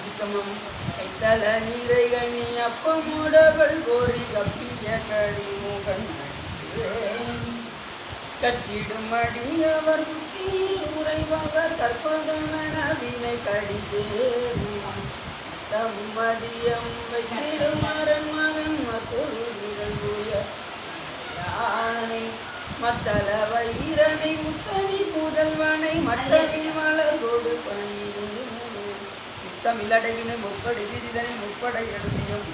சிக்கமம் கைத்தல நீரைகணி அப்பமுடவள் கோரி கப்பிய கரிமுகன் கற்றிடும் அடியவர் புத்தியில் உறைபவர் கற்பகமன வினை கடிதேறும் தம்மதியம் வைத்திடும் அரண் மகன் மசொருதிரங்குய யானை மத்தள வைரனை முத்தனி புதல்வனை மற்றவில் மலர் கொடு பணியே முத்தமிழடைவினை முப்படை முப்படை எழுதியும்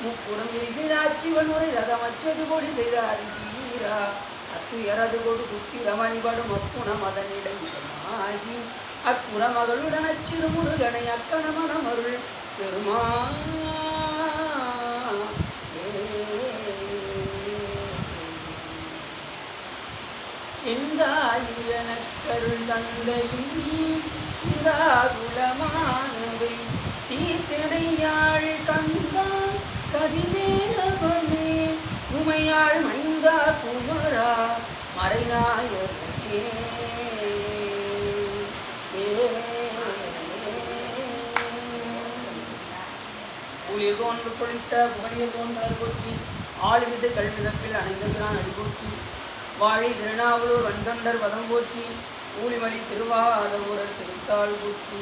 முப்புறம் வீசினாட்சிவன் உரை ரதமச்சது கொடி செய்தார் வீரா அத்துயரது கொடு குப்பி ரமணிபடும் அப்புணம் அதனிடையாகி அப்புற மகளுடன் அச்சிறு முருகனை அக்கணமணமருள் பெருமா எந்தாயும் எனக்கருள் தந்தையும் குலமானவை தீர்த்தனையாள் கந்தா கதிமேலவனே உமையாள் மைந்தா குமரா மறைநாயகே ஊழியர் தோன்று பொழித்த புகழியர் தோன்றார் போற்றி ஆளுமிசை கல்விதப்பில் அனைந்தகிறான் அடிபோற்றி வாழை திருநாவலூர் வந்தொண்டர் வதம் போற்றி ஊழிமணி திருவாரூரர் திருத்தாள் போற்றி.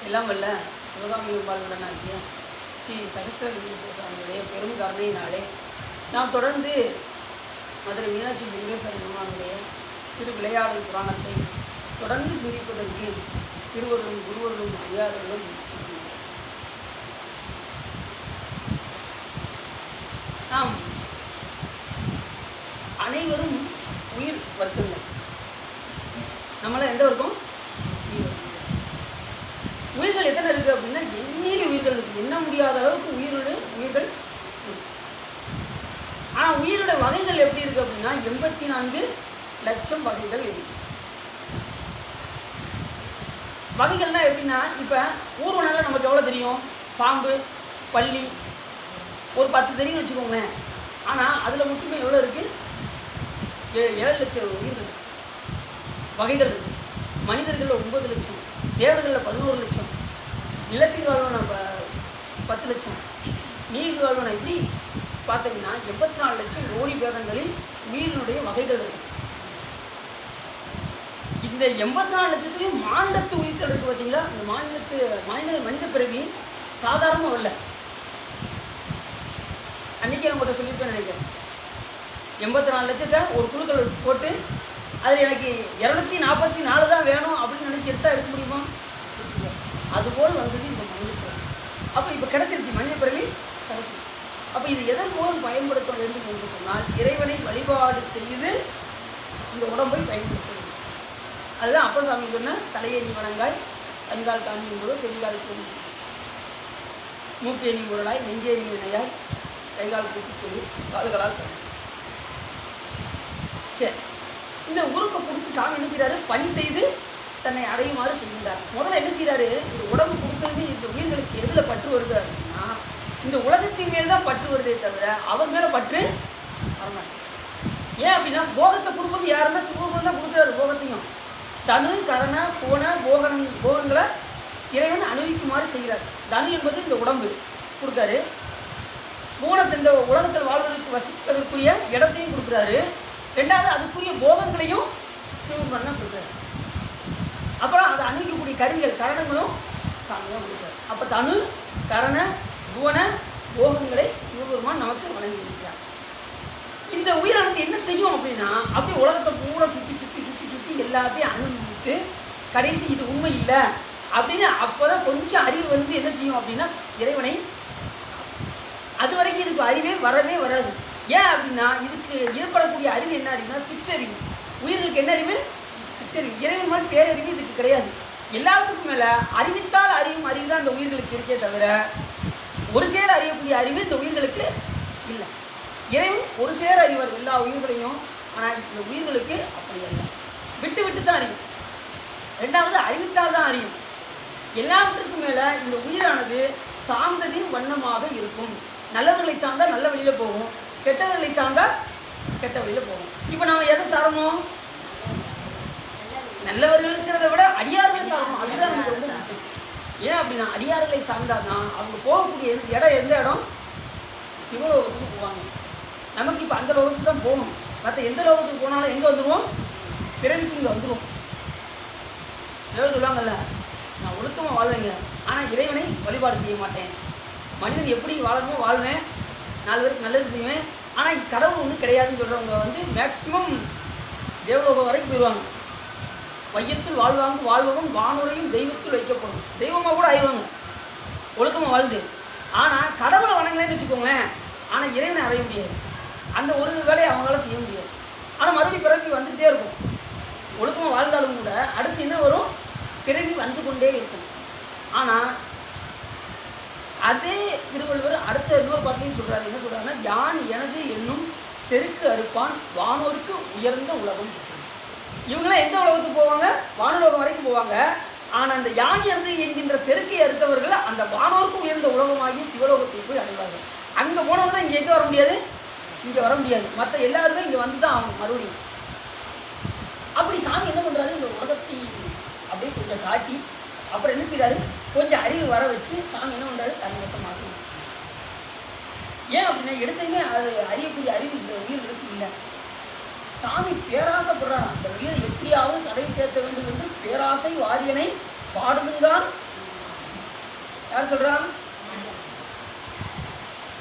எல்லாம் வல்ல சிவகாமி பாலனாகிய ஸ்ரீ சகஸ்ரலிங்கேஸ்வர சுவாமியுடைய பெரும் கருணையினாலே நாம் தொடர்ந்து மதுரை மீனாட்சி லிங்கேஸ்வர பெருமானுடைய திரு விளையாடல் புராணத்தை தொடர்ந்து சிந்திப்பதற்கு திருவருளும் குருவருளும் ஐயார்களும் நாம் அனைவரும் உயிர் வர்க்கங்கள். நம்மள எந்த வர்க்கம்? உயிர்கள் எத்தனை இருக்கு அப்படின்னா எண்ணீரி உயிர்கள் இருக்கு. எண்ண முடியாத அளவுக்கு உயிர்கள். ஆனால் உயிரோட வகைகள் எப்படி இருக்கு அப்படின்னா 84 லட்சம் வகைகள் இருக்கு. வகைகள்னா எப்படின்னா இப்போ ஊர்வனால நமக்கு எவ்வளோ தெரியும்? பாம்பு, பல்லி ஒரு 10 தெரியும்னு வச்சுக்கோங்களேன். ஆனால் அதில் மட்டுமே எவ்வளோ இருக்குது? 7 லட்சம் உயிர்கள் வகைகள் இருக்குது. மனிதர்களில் 9 லட்சம், தேவர்களில் 11 லட்சம், நிலத்தில் வாழ்வன 10 லட்சம், நீர் வாழ்வன. இப்படி பார்த்தீங்கன்னா 84 லட்சம் கோடி பேதங்களில் உயிரினுடைய வகைகள் இருக்கு. இந்த 84 லட்சத்துலேயும் மாநிலத்து உயிர்கள் இருக்குது பார்த்தீங்களா? இந்த மனித பிறவி சாதாரணமாக வரல. அன்றைக்கி அவங்கள்ட்ட சொல்லியிருப்பேன் நினைக்கிறேன். 84 லட்சத்தை ஒரு குழுக்கள் போட்டு அதில் எனக்கு 244 தான் வேணும் அப்படின்னு நினச்சி எடுக்க முடியுமா? அதுபோல் வந்தது இந்த மனித பிறவி. அப்போ இப்போ கிடச்சிருச்சு, மனித பிறவி கிடச்சிருச்சு. அப்போ இது எதன் மூலம் பயன்படுத்த வேண்டும் என்று சொன்னால் இறைவனை வழிபாடு செய்து இந்த உடம்பை பயன்படுத்த வேண்டும். அதுதான் அப்போ சாமி சொன்ன தலையை நீ வணங்காய், கண்கால் காண்பின் போது செடிகால் கூறி, மூக்கே நீ முரலாய், நெஞ்சே நீ நினையாய், கைகால் கூட்டி சொல்லி கால்களால் கண். சரி, இந்த உறுப்பை கொடுத்து சாமி என்ன செய்கிறாரு? பணி செய்து தன்னை அடையுமாறு செய்கின்றார். முதல்ல என்ன செய்கிறாரு? இந்த உடம்பு கொடுத்ததுமே இந்த உயிர்களுக்கு எதில் பற்று வருது அப்படின்னா இந்த உலகத்தின் மேல் தான் பற்று வருதே தவிர அவர் மேலே பற்று வரமாட்டேன். ஏன் அப்படின்னா போகத்தை கொடுப்பது யாருன்னா சிவபெருமான் தான் கொடுக்குறாரு. போகத்தையும் தனு கரண போன போகங்களை இறைவன் அனுபவிக்குமாறு செய்கிறார். தனு என்பது இந்த உடம்பு கொடுத்தாரு. போனத்தை இந்த உலகத்தில் வாழ்வதற்கு வசிப்பதற்குரிய இடத்தையும் கொடுக்குறாரு. ரெண்டாவது அதுக்குரிய போகங்களையும் சிவபெருமான் தான் கொடுக்குறாரு. அப்புறம் அதை அணுகக்கூடிய கருவிகள் கரணங்களும் சாமி தான் கொடுக்குறாரு. அப்போ தனு கரண புவன போகங்களை சிவபெருமான் நமக்கு வழங்கியிருக்கிறார். இந்த உயிரானது என்ன செய்யும் அப்படின்னா அப்படியே உலகத்தை பூரா சுற்றி சுற்றி சுற்றி சுற்றி எல்லாத்தையும் அனுபவித்து கடைசி இது உண்மை இல்லை அப்படின்னு அப்போ தான் கொஞ்சம் அறிவு வந்து என்ன செய்யும் அப்படின்னா இறைவனை. அது வரைக்கும் இதுக்கு அறிவே வரவே வராது. ஏன் அப்படின்னா இதுக்கு ஏற்படக்கூடிய அறிவு என்ன அறிவுனா சிற்றறிவு. உயிர்களுக்கு என்ன அறிவு? சிற்றறிவு. இறைவன் மாதிரி பேரறிவு இதுக்கு கிடையாது. எல்லாத்துக்கும் மேலே அறிவித்தால் அறிவும் அறிவு தான் இந்த உயிர்களுக்கு இருக்கே தவிர ஒரு சேர அறியக்கூடிய அறிவு இந்த உயிர்களுக்கு இல்லை. இறைவன் ஒரு சேர அறிவார் எல்லா உயிர்களையும். ஆனால் இந்த உயிர்களுக்கு அப்படி அல்ல, விட்டு விட்டு தான் அறியும். ரெண்டாவது அறிவித்தால் தான் அறியும். எல்லாவற்றுக்கும் மேலே இந்த உயிரானது சார்ந்ததின் வண்ணமாக இருக்கும். நல்லவர்களை சார்ந்தால் நல்ல வழியில் போகும், கெட்டவர்களை சார்ந்தால் கெட்ட வழியில் போகும். இப்போ நாம் எதை சாரணும்? நல்லவர்கள்ங்கிறத விட அடியார்களை அப்படின்னா அடியார்களை சார்ந்தாதான் அவங்க போகக்கூடிய இடம் எந்த இடம்? சிவலோகத்துக்கு போவாங்க. நமக்கு இப்போ அந்த லோகத்துக்கு தான் போகணும். மற்ற எந்த லோகத்துக்கு போனாலும் எங்கே வந்துடுவோம்? பிறவிக்கு இங்கே வந்துடுவோம். ஏதோ சொல்லுவாங்கல்ல, நான் ஒழுக்கமாக வாழ்வேங்க, ஆனால் இறைவனை வழிபாடு செய்ய மாட்டேன். மனிதன் எப்படி வாழணுமோ வாழ்வேன், 4 பேருக்கு நல்லது செய்வேன், ஆனால் கடவுள் ஒன்றும் கிடையாதுன்னு சொல்கிறவங்க வந்து மேக்சிமம் தேவலோகம் வரைக்கும் போயிடுவாங்க. வையத்தில் வாழ்பவன் வானுரையும் தெய்வத்தில் வைக்கப்படும். தெய்வமாக கூட ஆயிடுவாங்க ஒழுக்கமாக வாழ்ந்து. ஆனால் கடவுளை வணங்கலன்னு வச்சுக்கோங்களேன், ஆனால் இறைவனை அடைய முடியாது. அந்த ஒரு வேலையை அவங்களால செய்ய முடியாது. ஆனால் மறுபடியும் பிறவி வந்துகிட்டே இருக்கும். ஒழுக்கமாக வாழ்ந்தாலும் கூட அடுத்து என்ன வரும்? பிறவி வந்து கொண்டே இருக்கும். ஆனால் அதே திருவள்ளுவர் அடுத்த இன்னொரு பாட்டிலையும் சொல்கிறாரு. என்ன சொல்கிறாருன்னா, யான் எனது என்னும் செருக்கு அறுப்பான் வானோருக்கு உயர்ந்த உலகம். இவங்களாம் எந்த உலகத்துக்கு போவாங்க? வானுலோகம் வரைக்கும் போவாங்க. ஆனால் அந்த யான் எனது என்கின்ற செருக்கை அறுத்தவர்கள் அந்த வானோருக்கு உயர்ந்த உலகமாகி சிவலோகத்தை போய் அடைவார்கள். அங்கே போனவங்க தான் இங்கே எங்கே வர முடியாது? இங்கே வர முடியாது. மற்ற எல்லாருமே இங்கே வந்து தான் அவங்க மறுபடியும். அப்படி சாமி என்ன பண்ணுறாரு? இந்த உலகத்தை அப்படியே கொஞ்சம் காட்டி அப்புறம் என்ன செய்கிறாரு? கொஞ்சம் அறிவு வர வச்சு சாமி என்ன பண்ணுறாரு? தன்வசமாகும். ஏன் அப்படின்னா எடுத்தையுமே அது அறியக்கூடிய அறிவு இந்த உயிர்களுக்கு இல்லை. சாமி பேராசைப்படுறான். அந்த உயிரை எப்படியாவது கடை சேர்க்க வேண்டும் என்று பேராசை வாரியனை பாடுதுங்கான். யார் சொல்றான்?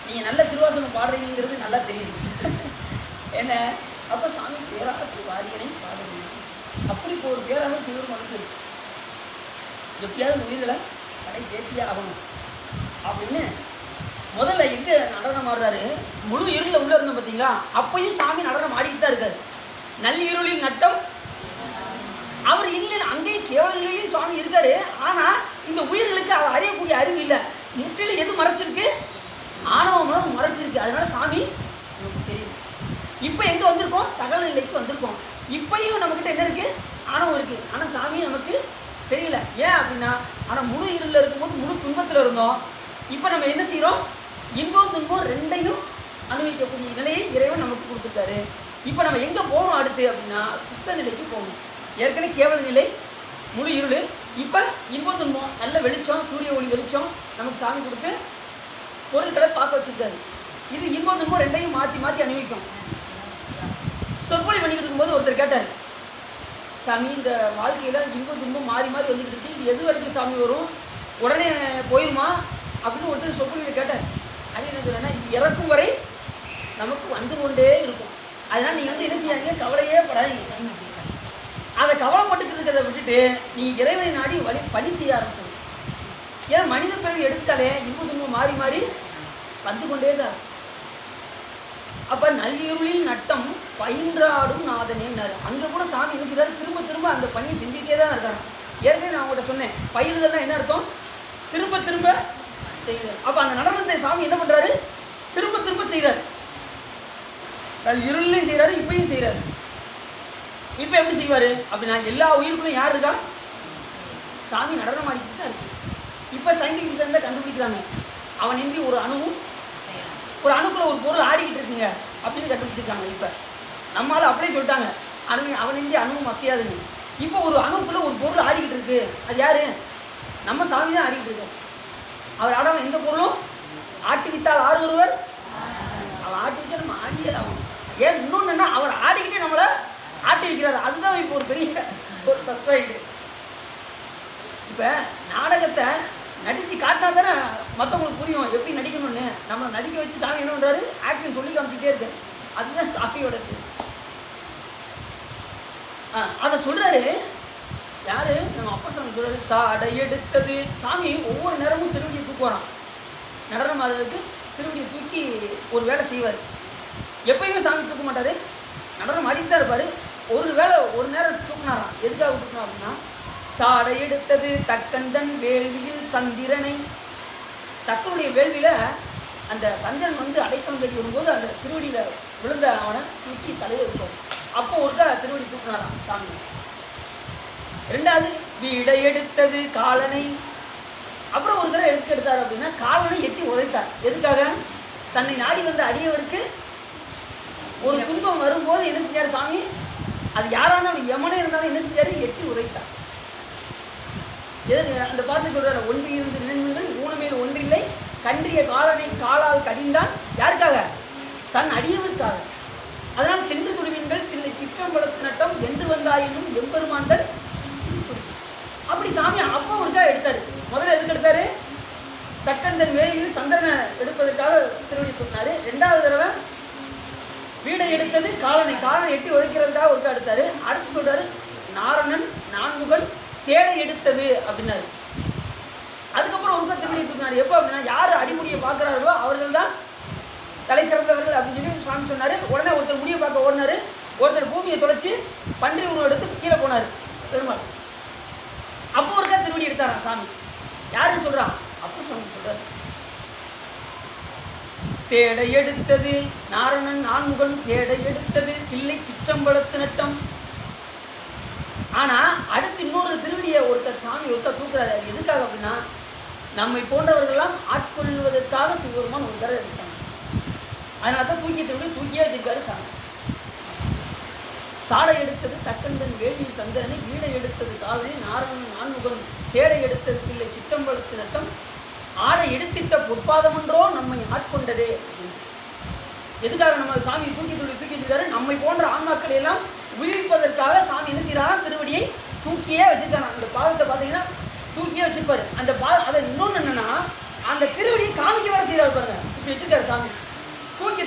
நீங்க நல்ல திருவாசனம் பாடுறீங்கிறது நல்லா தெரியுது. என்ன அப்ப சாமி பேராசை வாரியனை பாடுறீங்க. அப்படி இப்போ ஒரு பேராசை சிவருமானுக்கு இருக்கு. எப்படியாவது உயிர்களை கடை சேர்த்தியே ஆகணும் அப்படின்னு முதல்ல எங்க நடனம் ஆடுறாரு? முழு இருளில் உள்ள இருந்தோம் பார்த்தீங்களா? அப்பையும் சாமி நடனம் ஆடிக்கிட்டு தான் இருக்காரு. நள்ளிருளில் நட்டம் அவர் இல்லை, அங்கேயும் கேவல நிலையிலையும் சுவாமி இருக்காரு. ஆனால் இந்த உயிர்களுக்கு அதை அறியக்கூடிய அறிவு இல்லை. முற்றிலும் எது மறைச்சிருக்கு? ஆணவமனம் மறைச்சிருக்கு. அதனால சாமி நமக்கு தெரியும். இப்போ எங்கே வந்திருக்கோம்? சகல நிலைக்கு வந்திருக்கோம். இப்பையும் நம்மக்கிட்ட என்ன இருக்குது? ஆணவம் இருக்குது. ஆனால் சாமி நமக்கு தெரியல. ஏன் அப்படின்னா, ஆனால் முழு இருளில் இருக்கும்போது முழு துன்பத்தில் இருந்தோம். இப்போ நம்ம என்ன செய்கிறோம்? இன்பம் துன்பம் ரெண்டையும் அனுபவிக்கக்கூடிய நிலையை இறைவன் நமக்கு கொடுத்துருக்காரு. இப்போ நம்ம எங்கே போகணும் அடுத்து அப்படின்னா, சுத்த நிலைக்கு போகணும். ஏற்கனவே கேவல நிலை முழு இருள், இப்போ இன்பம் துன்பம் நல்ல வெளிச்சம், சூரிய ஒளி வெளிச்சம் நமக்கு சாமி கொடுத்து பொருட்களை பார்க்க வச்சுருக்காரு. இது இன்பம் துன்பம் ரெண்டையும் மாற்றி மாற்றி அனுபவிக்கும். சொற்பொழி பண்ணிக்கிட்டு இருக்கும்போது ஒருத்தர் கேட்டார், சாமி இந்த வாழ்க்கையில் இன்பம் துன்பம் மாறி மாறி வந்துக்கிட்டு இருக்கு, இது எது வரைக்கும் சாமி வரும்? உடனே போயிருமா அப்படின்னு ஒருத்தர் சொற்பொழிவில் கேட்டார். அது என்ன சொல்கிறேன்னா, இது இறக்கும் வரை நமக்கு வந்து கொண்டே இருக்கும். அதனால் நீங்கள் வந்து என்ன செய்யாதீங்க? கவலையே படாதீங்க. அதை கவலைப்பட்டுக்கிட்டு இருக்கிறத விட்டுட்டு நீங்கள் இறைவனை நாடி பணி செய்ய ஆரம்பிச்சது. ஏன்னா மனித பிறவி எடுத்தாலே இன்பம் துன்பம் மாறி மாறி வந்து கொண்டே தான். அப்போ நல்லிருளில் நட்டம் பயின்றாடும் நாதனேன்னாரு. அங்கே கூட சாமி என்ன செய்கிறாரு? திரும்ப திரும்ப அந்த பணியை செஞ்சுக்கிட்டே தான் இருக்காங்க. ஏற்கனவே நான் உங்கள்கிட்ட சொன்னேன், பயிறுதல்னா என்ன அர்த்தம்? திரும்ப திரும்ப செய்கிறார். அப்போ அந்த நடனத்தை சாமி என்ன பண்ணுறாரு? திரும்ப திரும்ப செய்கிறார். இருளையும் செய்கிறாரு, இப்பயும் செய்கிறாரு. இப்போ எப்படி செய்வார் அப்படின்னா, எல்லா உயிருக்குள்ளும் யார் இருக்கா? சாமி நடனம் ஆடிக்கிட்டு தான் இருக்கு. இப்போ சயின்டிஃபிக் கண்டுபிடிக்கிறாங்க, அவன் இன்றி ஒரு அணுவும் ஒரு அணுக்குள்ள ஒரு பொருள் ஆடிக்கிட்டு இருக்குங்க அப்படின்னு கண்டுபிடிச்சிருக்காங்க. இப்போ நம்மளால அப்படியே சொல்லிட்டாங்க, அவன் இன்றி அணுவும் அசையாதுன்னு. இப்போ ஒரு அணுக்குள்ள ஒரு பொருள் ஆடிக்கிட்டு இருக்கு. அது யாரு? நம்ம சாமி தான் ஆடிக்கிட்டு இருக்கோம். அவர் ஆடாம எந்த பொருளும் ஆட்டி வித்தால் ஆறு ஒருவர், அவன் ஆட்டி வச்சா நம்ம ஆடியே ஆகும். ஏன் இன்னொன்று என்ன, அவர் ஆடிக்கிட்டே நம்மளை ஆட்டி வைக்கிறாரு. அதுதான் இப்போ ஒரு பெரிய ஒரு ப்ளஸ் பாயிண்ட். இப்போ நாடகத்தை நடித்து காட்டினா தானே மற்றவங்களுக்கு புரியும் எப்படி நடிக்கணும்னு. நம்மளை நடிக்க வச்சு சாமி என்ன பண்ணுறாரு? ஆக்ஷன் சொல்லி காமிச்சிக்கிட்டே இருக்கு. அதுதான் சாமியோட அதை சொல்கிறாரு. யார்? நம்ம அப்பா சாமி சொல்கிறாரு, சாடை எடுத்தது. சாமி ஒவ்வொரு நேரமும் திருவடியை தூக்குவாராம். நடனம் ஆடுறதுக்கு திருவடியை தூக்கி ஒரு வேலை செய்வார். எப்பயுமே சாமி தூக்க மாட்டார், நடனம் ஆடிட்டு தான் இருப்பார். ஒரு வேளை ஒரு நேரம் தூக்குனாராம். எதுக்காக தூக்கினா அப்படின்னா, சாடை எடுத்தது தக்கண்டன் வேள்வியில் சந்திரனை. தக்கனுடைய வேள்வியில் அந்த சந்திரன் வந்து அடைக்கலம் கட்டி வரும்போது அந்த திருவடியில் விழுந்த அவனை தூக்கி தலையில் வச்சார். அப்போ ஒருக்கா திருவடி தூக்குனாராம் சாமி. ரெண்டாவது வீடை எடுத்தது காலனை. அப்புறம் ஒரு தடவை எடுத்தார் அப்படின்னா, காலனை எட்டி உதைத்தார். எதுக்காக? தன்னை நாடி வந்த அடியவருக்கு ஒரு துன்பம் வரும்போது என்ன செஞ்சார் சாமி? அது யாராக இருந்தாலும் யமனே இருந்தாலும் என்ன செஞ்சார்? எட்டி உதைத்தார். அந்த பாட்டு சொல்றாரு, ஒன்று இருந்து நினைவுகள் ஊனமேல் ஒன்றில்லை, கன்றிய காலனை காலால் கடிந்தான். யாருக்காக? தன் அடியவருக்காக. அதனால சென்று துணிவீன்கள் தில்லை சிற்றம்பலத்து நட்டம் என்று வந்தாயினும் எம்பெருமான்கள். அப்படி சாமி அப்போ ஒருக்கா எடுத்தாரு. முதல்ல எதுக்கு எடுத்தாரு? தக்கந்தன் வேலையில் சந்திரனை எடுப்பதற்காக திருவடி தூக்கினாரு. 2வது தடவை வீடை எடுத்தது காலனை எட்டி உதைக்கிறதுக்காக ஒருக்கா எடுத்தாரு. அடுத்து சொல்றாரு, நாரணன் நான்முகன் தேடை எடுத்தது அப்படின்னாரு. அதுக்கப்புறம் ஒருக்கா திருவடி தூக்கினாரு. எப்போ அப்படின்னா, யார் அடிமுடியை பார்க்குறார்களோ அவர்கள் தான் தலை சிறந்தவர்கள் அப்படின்னு சொல்லி சாமி சொன்னார். உடனே ஒருத்தர் முடியை பார்க்க ஓடினார். ஒருத்தர் பூமியை தொலைச்சி பன்றி உணவு எடுத்து கீழே போனார் பெருமாள். அப்போ ஒருக்கா திருவடி எடுத்தாராம் சாமி. யாரு சொல்கிறான்? அப்போ சாமி சொல்கிறார், தேடை எடுத்தது நாரணன் நான்முகன் தேடை எடுத்தது தில்லை சிற்றம்பலத்து நட்டம். ஆனால் அடுத்து இன்னொரு திருவடியை ஒருத்தர் சாமி ஒருத்தர் தூக்குறாரு. அது எதுக்காக அப்படின்னா, நம்மை போன்றவர்களெல்லாம் ஆட்கொள்வதற்காக சிவபெருமான் ஒரு தடவை எடுத்தாங்க. அதனால தான் திருவடி தூக்கியே வச்சிருக்காரு சாமி. சாடை எடுத்தது தக்கந்தன் வேள்வியில் சந்திரனை, வீடை எடுத்தது காலனை, நாரணன் நான்முகன் தேடை எடுத்தது தில்லை சிற்றம்பலத்து நட்டம், ஆடை எடுத்திட்ட பொற்பாதமன்றோ நம்மை ஆட்கொண்டதே. எதுக்காக நம்ம சாமி தூக்கி வச்சிருக்காரு? நம்மை போன்ற ஆன்மாக்களை எல்லாம் விழிப்பதற்காக சாமி என்ன செய்யறாங்க? திருவடியை தூக்கியே வச்சிருக்காங்க. அந்த பாதத்தை பார்த்தீங்கன்னா தூக்கியே வச்சிருப்பாரு. அந்த அதை இன்னொன்று என்னன்னா, அந்த திருவடியை காமிக்க வர செய்யறாரு பாருங்க. இப்படி வச்சிருக்காரு சாமி. தூக்கி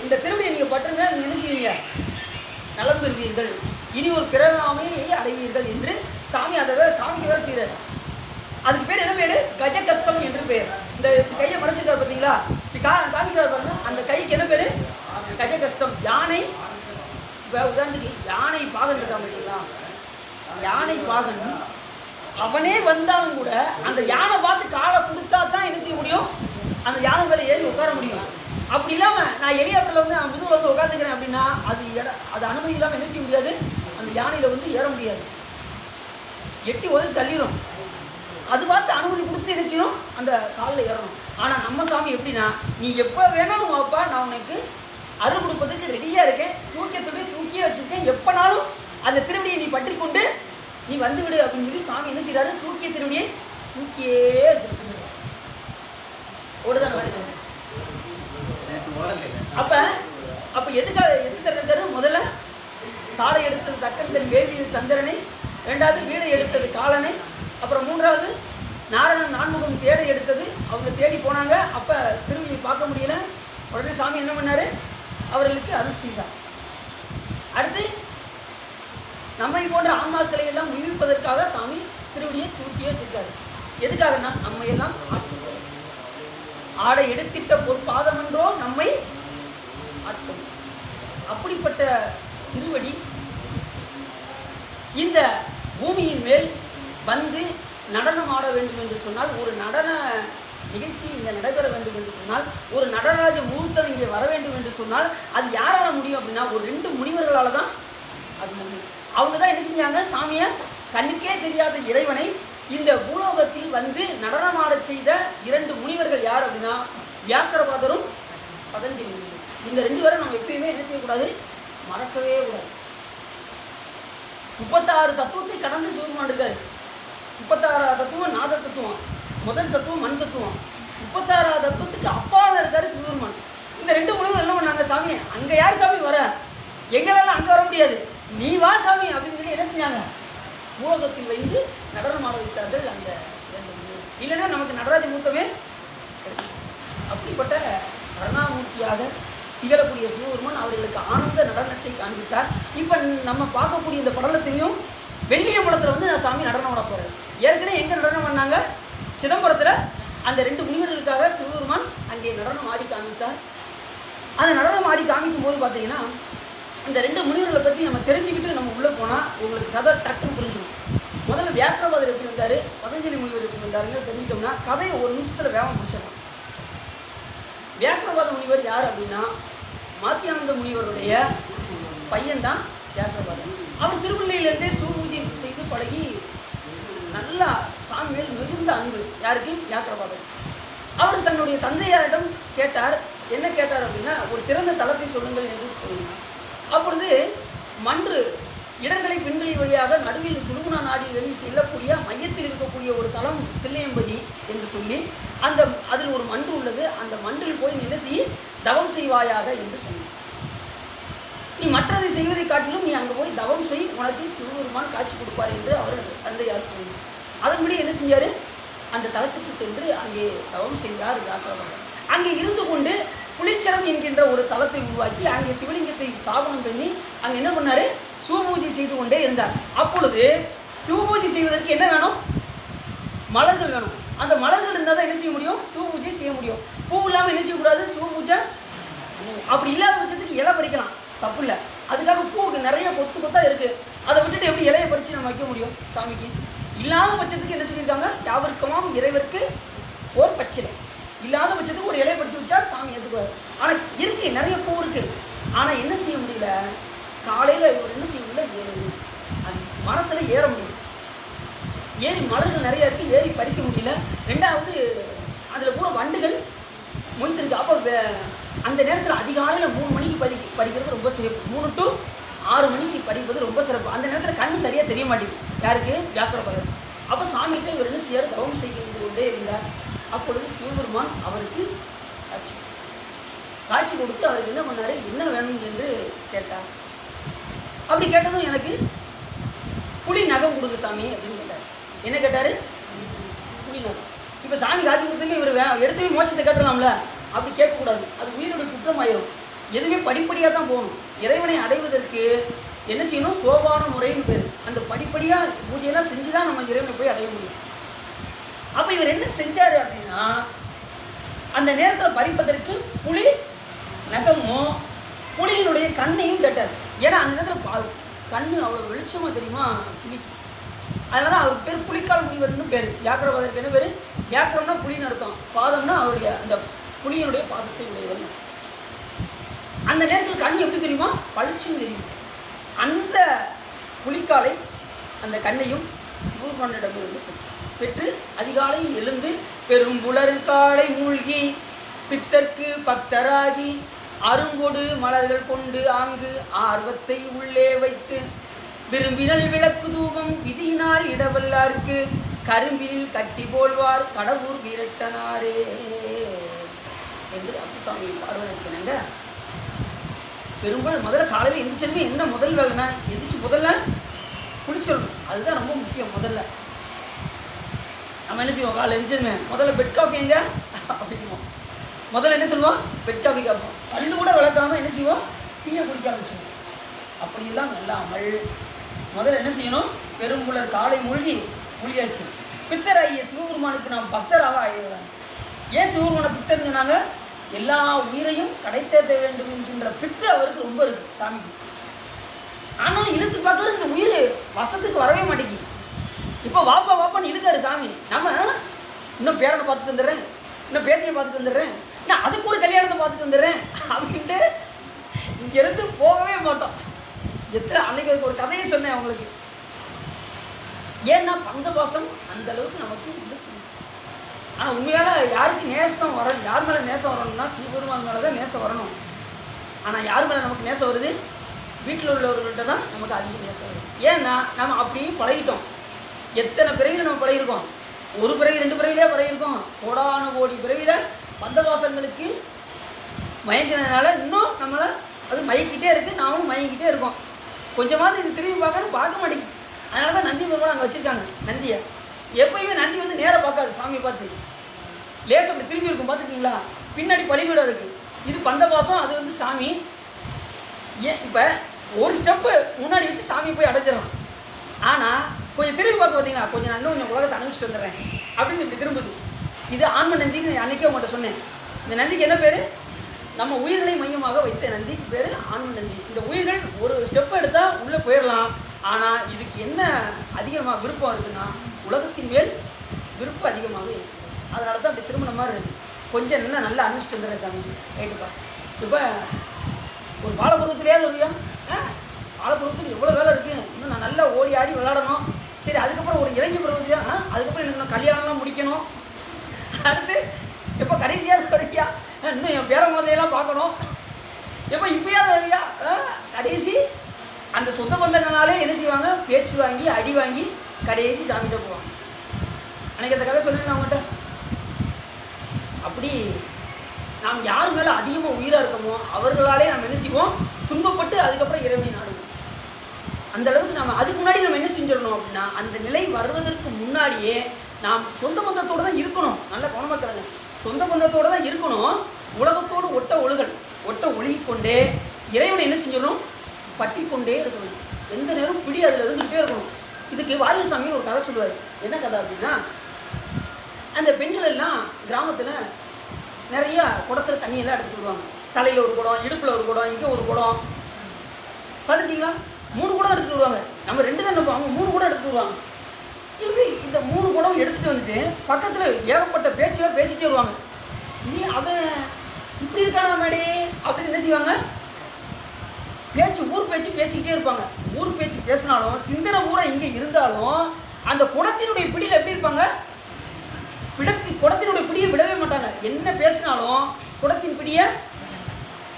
இந்த திருவடியை நீங்க பற்றுங்க, நீங்க என்ன செய்வீங்க? நலம் பெறுவீர்கள், இனி ஒரு பிறவாமையை அடைவீர்கள் என்று சாமி அதை காமிக்க வர செய்யறாரு. அதுக்கு பேர் என்ன பேரு? கஜகஸ்தம் என்று பேர். இந்த கையை மறைச்சிருக்காரு பார்த்தீங்களா? காமிக்கிறார் பாருங்க. அந்த கைக்கு என்ன பேரு? கஜகஸ்தம். யானை, உதாரணத்துக்கு யானை பாகன் இருக்கா பார்த்தீங்களா? யானை பாகன் அவனே வந்தாலும் கூட அந்த யானை பார்த்து காலை கொடுத்தா தான் என்ன செய்ய முடியும்? அந்த யானை மேலே ஏறி உட்கார முடியும். அப்படி இல்லாமல் நான் எளியாட்டில் வந்து நான் முதுகில் வந்து உட்காந்துக்கிறேன் அப்படின்னா அது அனுமதி இல்லாமல் என்ன செய்ய முடியாது? அந்த யானையில் வந்து ஏற முடியாது, எட்டி உதவி தள்ளிடும். அது பார்த்து அனுமதி கொடுத்து என்ன செய்யணும்? அந்த காலில் ஏறணும். ஆனால் நம்ம சாமி எப்படின்னா, நீ எப்போ வேணாலும் வாப்பா, நான் உனக்கு அருள் கொடுப்பதுக்கு ரெடியாக இருக்கேன், தூக்கியே வச்சுருக்கேன், எப்போனாலும் அந்த திருவடியை நீ பற்றி கொண்டு நீ வந்து விடு அப்படின்னு சொல்லி சாமி என்ன செய்கிறாரு? தூக்கிய திருவடியை தூக்கியே வச்சிருக்க. ஓடுதான் வருது. அப்போ எதுக்காக தருது? முதல்ல சாடை எடுத்தது தக்கந்தன் வேள்வியில் சந்திரனை, 2வது வீடை எடுத்தது காலனை, அப்புறம் 3வது நாரணன் நான்முகம் தேடை எடுத்தது. அவங்க தேடி போனாங்க. அப்போ திரும்பியை பார்க்க முடியல. உடனே சாமி என்ன பண்ணார்? அவர்களுக்கு அருள் செய்தார். அடுத்து நம்மை போன்ற ஆன்மாக்களை எல்லாம் உயிர்ப்பதற்காக சாமி திருவடியை தூக்கியே வச்சிருக்காரு. எதுக்காகனா, நம்ம எல்லாம் ஆடை எடுத்திட்ட பொற்பாதமன்றோ நம்மை ஆட்கொள்ளும். அப்படிப்பட்ட திருவடி இந்த பூமியின் மேல் வந்து நடனம் ஆட வேண்டும் என்று சொன்னால், ஒரு நடன நிகழ்ச்சி இங்கே நடைபெற வேண்டும் என்று சொன்னால், ஒரு நடராஜ முகூர்த்தம் இங்கே வர வேண்டும் என்று சொன்னால், அது யாரால் முடியும் அப்படின்னா, ஒரு 2 முனிவர்களால் தான் அது முடியும். அவங்க தான் என்ன செஞ்சாங்க? சாமியை கண்ணுக்கே தெரியாத இறைவனை இந்த பூலோகத்தில் வந்து நடனமாட செய்த 2 முனிவர்கள் யார் அப்படின்னா, வியாக்கரபாதரும் பதஞ்சலி முனிவர். இந்த 2 பேரும் நம்ம எப்பயுமே என்ன செய்யக்கூடாது? மறக்கவே கூடாது. 36 தத்துவத்தை கடந்து சிவபெருமான் இருக்காரு. 36 தத்துவம் நாத தத்துவம், முதல் தத்துவம் மண் தத்துவம். 36 தத்துவத்துக்கு அப்பால இருக்காரு சிவபெருமான். இந்த 2 முனிவர் என்ன பண்ணாங்க? சாமி அங்கே யார் சாமி வர? எங்களால் அங்கே வர முடியாது, நீ வா சாமி அப்படின்னு சொல்லி என்ன செஞ்சாங்க? பூலோகத்தில் வைத்து நடனமாட வைத்தார்கள் அந்த 2 முனிவர். இல்லைன்னா நமக்கு நடராஜ மூர்த்தமே. அப்படிப்பட்ட கருணாமூர்த்தியாக திகழக்கூடிய சிவபெருமான் அவர்களுக்கு ஆனந்த நடனத்தை காண்பித்தார். இப்போ நம்ம பார்க்கக்கூடிய இந்த படலத்தையும் வெள்ளியம்பலத்தில் வந்து நான் சாமி நடனம் ஆட போகிறேன். ஏற்கனவே எங்கே நடனம் பண்ணாங்க? சிதம்பரத்தில் அந்த 2 முனிவர்களுக்காக சிவபெருமான் அங்கே நடனம் ஆடி காண்பித்தார். அந்த நடனம் ஆடி காமிக்கும் போது பார்த்தீங்கன்னா, இந்த 2 முனிவர்களை பற்றி நம்ம தெரிஞ்சுக்கிட்டு நம்ம உள்ளே போனால் உங்களுக்கு கதை டக்குன்னு புரிஞ்சுக்கணும். முதல்ல வியாக்கரபாதர் எப்படி வந்தார், பதஞ்சலி முனிவர் எப்படி வந்தாருன்னு தெரிஞ்சிட்டோம்னா கதையை ஒரு நிமிஷத்தில் வேகம் முடிச்சிடலாம். வியாக்கரபாத முனிவர் யார் அப்படின்னா, மாத்தியானந்த முனிவருடைய பையன்தான் வியாக்கரபாதர். அவர் சிறுபிள்ளையிலேருந்தே சிவபூஜை செய்து பழகி நல்லா சாமி மேல் மிகுந்த அன்பு. யாருக்கு? வியாக்கரபாதர். அவர் தன்னுடைய தந்தையாரிடம் கேட்டார். என்ன கேட்டார் அப்படின்னா, ஒரு சிறந்த தளத்தை சொல்லுங்கள் என்று சொல்லினார். அப்பொழுது மன்று இடர்களை பெண்களின் வழியாக நடுவில் சுடுகுணா நாடி வெளியே செல்லக்கூடிய மையத்தில் இருக்கக்கூடிய தலம் தில்லையம்பதி என்று சொல்லி அதில் ஒரு மண்டு உள்ளது, அந்த மண்டில் போய் நீ என்ன செய், தவம் செய்வாயாக என்று சொன்னார். நீ மற்றதை செய்வதை காட்டிலும் நீ அங்கே போய் தவம் செய், உனக்கு சிவபெருமான் காட்சி கொடுப்பார் என்று அவர் தந்தையார் கூறினார். அதன்படி என்ன செஞ்சார், அந்த தலத்துக்கு சென்று அங்கே தவம் செய்தார் வியாக்கிரபாதர். அங்கே இருந்து கொண்டு புலிச்சரம் என்கின்ற ஒரு தலத்தை உருவாக்கி அங்கே சிவலிங்கத்தை ஸ்தாபனம் பண்ணி அங்கே என்ன பண்ணார், சிவபூஜை செய்து கொண்டே இருந்தார். அப்பொழுது சிவபூஜை செய்வதற்கு என்ன வேணும், மலர்கள் வேணும். அந்த மலர்கள் இருந்தால் தான் என்ன செய்ய முடியும், சிவபூஜை செய்ய முடியும். பூ இல்லாமல் என்ன செய்யக்கூடாது, சிவபூஜை. அப்படி இல்லாத பட்சத்துக்கு இலை பறிக்கலாம், தப்பு இல்லை. அதுக்காக பூவுக்கு நிறைய கொத்து கொத்தாக இருக்குது, அதை விட்டுட்டு எப்படி இலையை பறித்து நம்ம வைக்க முடியும் சாமிக்கு? இல்லாத பட்சத்துக்கு என்ன சொல்லியிருக்காங்க, யாவருக்கமாம் இறைவருக்கு ஓர் பச்சிலை. இல்லாத பட்சத்துக்கு ஒரு இலையை பறித்து வச்சா சாமி ஏற்றுக்குவார். ஆனால் இருக்குது, நிறைய பூ இருக்குது. ஆனால் என்ன செய்ய முடியல, காலையில் இவர் என்ன செய்ய முடியல, அந்த மரத்தில் ஏற முடியும். ஏறி மலர்கள் நிறையா இருக்குது, ஏறி பறிக்க முடியல. ரெண்டாவது அதில் பூரா வண்டுகள் மொய்த்திருக்கு. அப்போ அந்த நேரத்தில் அதிகாலையில் 3 மணிக்கு படிக்கிறது ரொம்ப சிறப்பு. 3 to 6 மணிக்கு படிப்பது ரொம்ப சிறப்பு. அந்த நேரத்தில் கண்ணு சரியாக தெரிய மாட்டேங்குது யாருக்கு, வியாக்கிரபாதர். அப்போ சாமிகிட்ட இவர் என்ன செய்யார், தவம் செய்து கொண்டே இருந்தார். அப்பொழுது சிவபெருமான் அவருக்கு காட்சி கொடுத்து அவருக்கு என்ன பண்ணார், என்ன வேணும் என்று கேட்டார். அப்படி கேட்டதும் எனக்கு புலி நகம் கொடுங்க சாமி அப்படின்னு கேட்டார். என்ன கேட்டார், புலி நகம். இப்போ சாமி காட்சி கொடுத்துமே இவர் எடுத்துமே மோட்சத்தை கேட்டலாம்ல, அப்படி கேட்கக்கூடாது, அது உயிரோட குற்றமாயிரும். எதுவுமே படிப்படியாக தான் போகணும். இறைவனை அடைவதற்கு என்ன செய்யணும், சோபான முறைன்னு பேர். அந்த படிப்படியாக பூஜையெல்லாம் செஞ்சு தான் நம்ம இறைவனை போய் அடைய முடியும். அப்போ இவர் என்ன செஞ்சார் அப்படின்னா, அந்த நேரத்தில் பறிப்பதற்கு புலி நகமும் புலியினுடைய கண்ணையும் கேட்டார். ஏன்னா அந்த நேரத்தில் கண்ணு அவ்வளோ வெளிச்சமாக தெரியுமா புலி. அதனால தான் அவருக்கு பேர் புலிக்கால் முனிவர்னு பேர். வியாக்கிரபாதருக்கு என்ன பேர், வியாக்கிரம்னா புலின்னு அர்த்தம், பாதம்னா அவருடைய அந்த புலியினுடைய பாதத்தை உடையவர். அந்த நேரத்தில் கண் எப்படி தெரியுமா, பளிச்சுன்னு தெரியும். அந்த புலிக்காலை அந்த கண்ணையும் சிவபெருமானிடமிருந்து பெற்று அதிகாலையில் எழுந்து பெரும்புலர் காலை மூழ்கி பித்தர்க்கு பக்தராகி அருங்கொடு மலர்கள் கொண்டு ஆங்கு ஆர்வத்தை உள்ளே வைத்து விரும்பினல் விளக்கு தூபம் விதியினால் இடவல்லார்க்கு கரும்பினில் கட்டி போல்வார் கடவுர் வீரட்டனாரே என்று அப்புசாமி பாடுவதற்கு பெரும்பாலும் முதல்ல காலையில் எந்திரிச்சதுமே என்ன முதல் வேலைனா, எந்திரிச்சு முதல்ல குளிச்சிடணும். அதுதான் ரொம்ப முக்கியம். முதல்ல நம்ம என்ன செய்வோம், காலையில் எந்திரிச்சதுமே முதல்ல பெட் காஃபி எங்க அப்படிங்குவோம். முதல்ல என்ன சொல்லுவோம், பெட் காஃபி கேட்போம். பல்லு கூட விளக்காமல் என்ன செய்வோம், டீயை குடிக்க ஆரம்பிச்சிடுவோம். அப்படியெல்லாம் இல்லாமல் முதல்ல என்ன செய்யணும், பெரும்புலர் காலை மூழ்கியாச்சு. பித்தராகிய சிவபெருமானுக்கு நாம் பக்தராக ஆயிடுறாங்க. ஏன் சிவபெருமான பித்தருங்கனாங்க, எல்லா உயிரையும் கடைத்தேற்ற வேண்டும் என்கின்ற பித்து அவருக்கு ரொம்ப இருக்குது சாமிக்கு. ஆனாலும் இழுத்து பார்க்குறது இந்த உயிர் வசத்துக்கு வரவே மாட்டேங்குது. இப்போ வாப்பான்னு இழுக்காரு சாமி. நம்ம இன்னும் பேரனை பார்த்துட்டு வந்துடுறேன், இன்னும் பேத்தியை பார்த்துட்டு வந்துடுறேன், நான் அதுக்கு ஒரு கல்யாணத்தை பார்த்துட்டு வந்துடுறேன் அப்படின்ட்டு இங்கேருந்து போகவே மாட்டோம். அன்னைக்கு ஒரு கதையை சொன்னேன் அவங்களுக்கு. ஏன்னா பந்த பாசம் அந்த அளவுக்கு நமக்கு இல்லை. ஆனால் உண்மையால் யாருக்கு நேசம் வரணும், யார் மேலே நேசம் வரணும்னா சிவபெருமான் மேலே தான் நேசம் வரணும். ஆனால் யார் மேலே நமக்கு நேசம் வருது, வீட்டில் உள்ளவர்கள்ட்ட தான் நமக்கு அதிக நேசம் வருது. ஏன்னா நம்ம அப்படியே பழகிட்டோம். எத்தனை பிறவியில் நம்ம பழகிருக்கோம், ஒரு பிறவி 2 பிறவிலே பழகிருக்கோம். கோடான கோடி பிறவியில் பந்தவாசங்களுக்கு மயங்கினதுனால இன்னும் நம்மளை அது மயக்கிட்டே இருக்குது, நாமும் மயங்கிட்டே இருக்கோம். கொஞ்சமாவது இது திரும்பி பார்க்க மாட்டேங்குது. அதனால தான் நந்தி பெருமாள் அங்கே வச்சுருக்காங்க. நந்தியை எப்போயுமே நந்தி வந்து நேராக பார்க்காது, சாமியை பார்த்து லேஸ் அப்படி திரும்பி இருக்கும். பார்த்துருக்கீங்களா, பின்னாடி பலிபீடம் இருக்குது. இது பந்தபாசம், அது வந்து சாமி. ஏன் இப்போ ஒரு ஸ்டெப்பு முன்னாடி வச்சு சாமி போய் அடைஞ்சிடலாம். ஆனால் கொஞ்சம் திரும்பி பார்த்து பார்த்தீங்கன்னா, கொஞ்சம் இன்னும் கொஞ்சம் உலகத்தை அனுப்பிச்சிட்டு வந்துடுறேன் அப்படின்னு இப்படி திரும்புது. இது ஆன்ம நந்தின்னு அன்றைக்கே உங்கள்கிட்ட சொன்னேன். இந்த நந்திக்கு என்ன பேர், நம்ம உயிர்களை மையமாக வைத்த நந்திக்கு பேர் ஆன்ம நந்தி. இந்த உயிர்கள் ஒரு ஸ்டெப் எடுத்தால் உள்ளே போயிடலாம். ஆனால் இதுக்கு என்ன அதிகமாக விருப்பம் இருக்குன்னா, உலகத்தின் மேல் விருப்பம் அதிகமாக இருக்குது. அதனால தான் அப்படி திரும்பின மாதிரி இருக்குது. கொஞ்சம் என்ன நல்லா அனுப்பிச்சிட்டு வந்துடுறேன் சாமி. ரைட்டுப்பா. இப்போ ஒரு பாலபருவத்திலேயாவது வருவியா, பாலபருவத்தில் எவ்வளோ வேலை இருக்குது, இன்னும் நான் நல்லா ஓடி ஆடி விளாடணும். சரி, அதுக்கப்புறம் ஒரு இளைஞர் பருவத்திலையா, அதுக்கப்புறம் எனக்கு நான் கல்யாணம்லாம் முடிக்கணும். அடுத்து எப்போ கடைசியாவது வருவியா, இன்னும் என் பேர குழந்தையெல்லாம் பார்க்கணும். எப்போ இப்போயாவது வருவியா, கடைசி அந்த சொந்த பந்தங்களாலே என்ன செய்வாங்க, பேச்சு வாங்கி அடி வாங்கி கடைசி சாமிகிட்ட போவாங்க. ஆனால் அன்னைக்கு அந்த கதை சொன்னேன் அவங்ககிட்ட. அப்படி நாம் யார் மேலே அதிகமாக உயிராக இருக்கோமோ அவர்களாலே நம்ம என்ன செய்வோம், துன்பப்பட்டு அதுக்கப்புறம் இறைவனை நாடுவோம். அந்த அளவுக்கு நம்ம அதுக்கு முன்னாடி நம்ம என்ன செஞ்சிடணும் அப்படின்னா, அந்த நிலை வருவதற்கு முன்னாடியே நாம் சொந்த பந்தத்தோடு தான் இருக்கணும். நல்ல கவனமாக்குறாங்க, சொந்த பந்தத்தோடு தான் இருக்கணும். உலகத்தோடு ஒட்ட ஒழுகிக்கொண்டே இறைவனை என்ன செஞ்சிடணும், பற்றி கொண்டே இருக்கணும். எந்த நேரம் பிடி அதில் இருந்துகிட்டே இருக்கணும். இதுக்கு வாரியசாமின்னு ஒரு கதை சொல்லுவார். என்ன கதை அப்படின்னா, அந்த பெண்கள் எல்லாம் கிராமத்தில் நிறைய குடத்தில் தண்ணியெல்லாம் எடுத்துகிட்டு வருவாங்க. தலையில் ஒரு குடம், இடுப்பில் ஒரு குடம், இங்கே ஒரு குடம், பார்த்துக்கிட்டீங்களா? 3 குடம் எடுத்துகிட்டு வருவாங்க. நம்ம 2 தான் நம்ம, அவங்க 3 குடம் எடுத்துகிட்டு வருவாங்க. இப்படி இந்த 3 குடம் எடுத்துகிட்டு வந்துட்டு பக்கத்தில் ஏகப்பட்ட பேசிகிட்டே வருவாங்க. நீ அவன் இப்படி இருக்கானா மேடே அப்படின்னு என்ன செய்வாங்க, ஊர் பேச்சு பேசிக்கிட்டே இருப்பாங்க. ஊர் பேச்சு பேசினாலும் சிந்தனை ஊரை இங்கே இருந்தாலும் அந்த குடத்தினுடைய பிடியில் எப்படி இருப்பாங்க, குடத்தினுடைய பிடியை விடவே மாட்டாங்க. என்ன பேசினாலும் குடத்தின் பிடியை.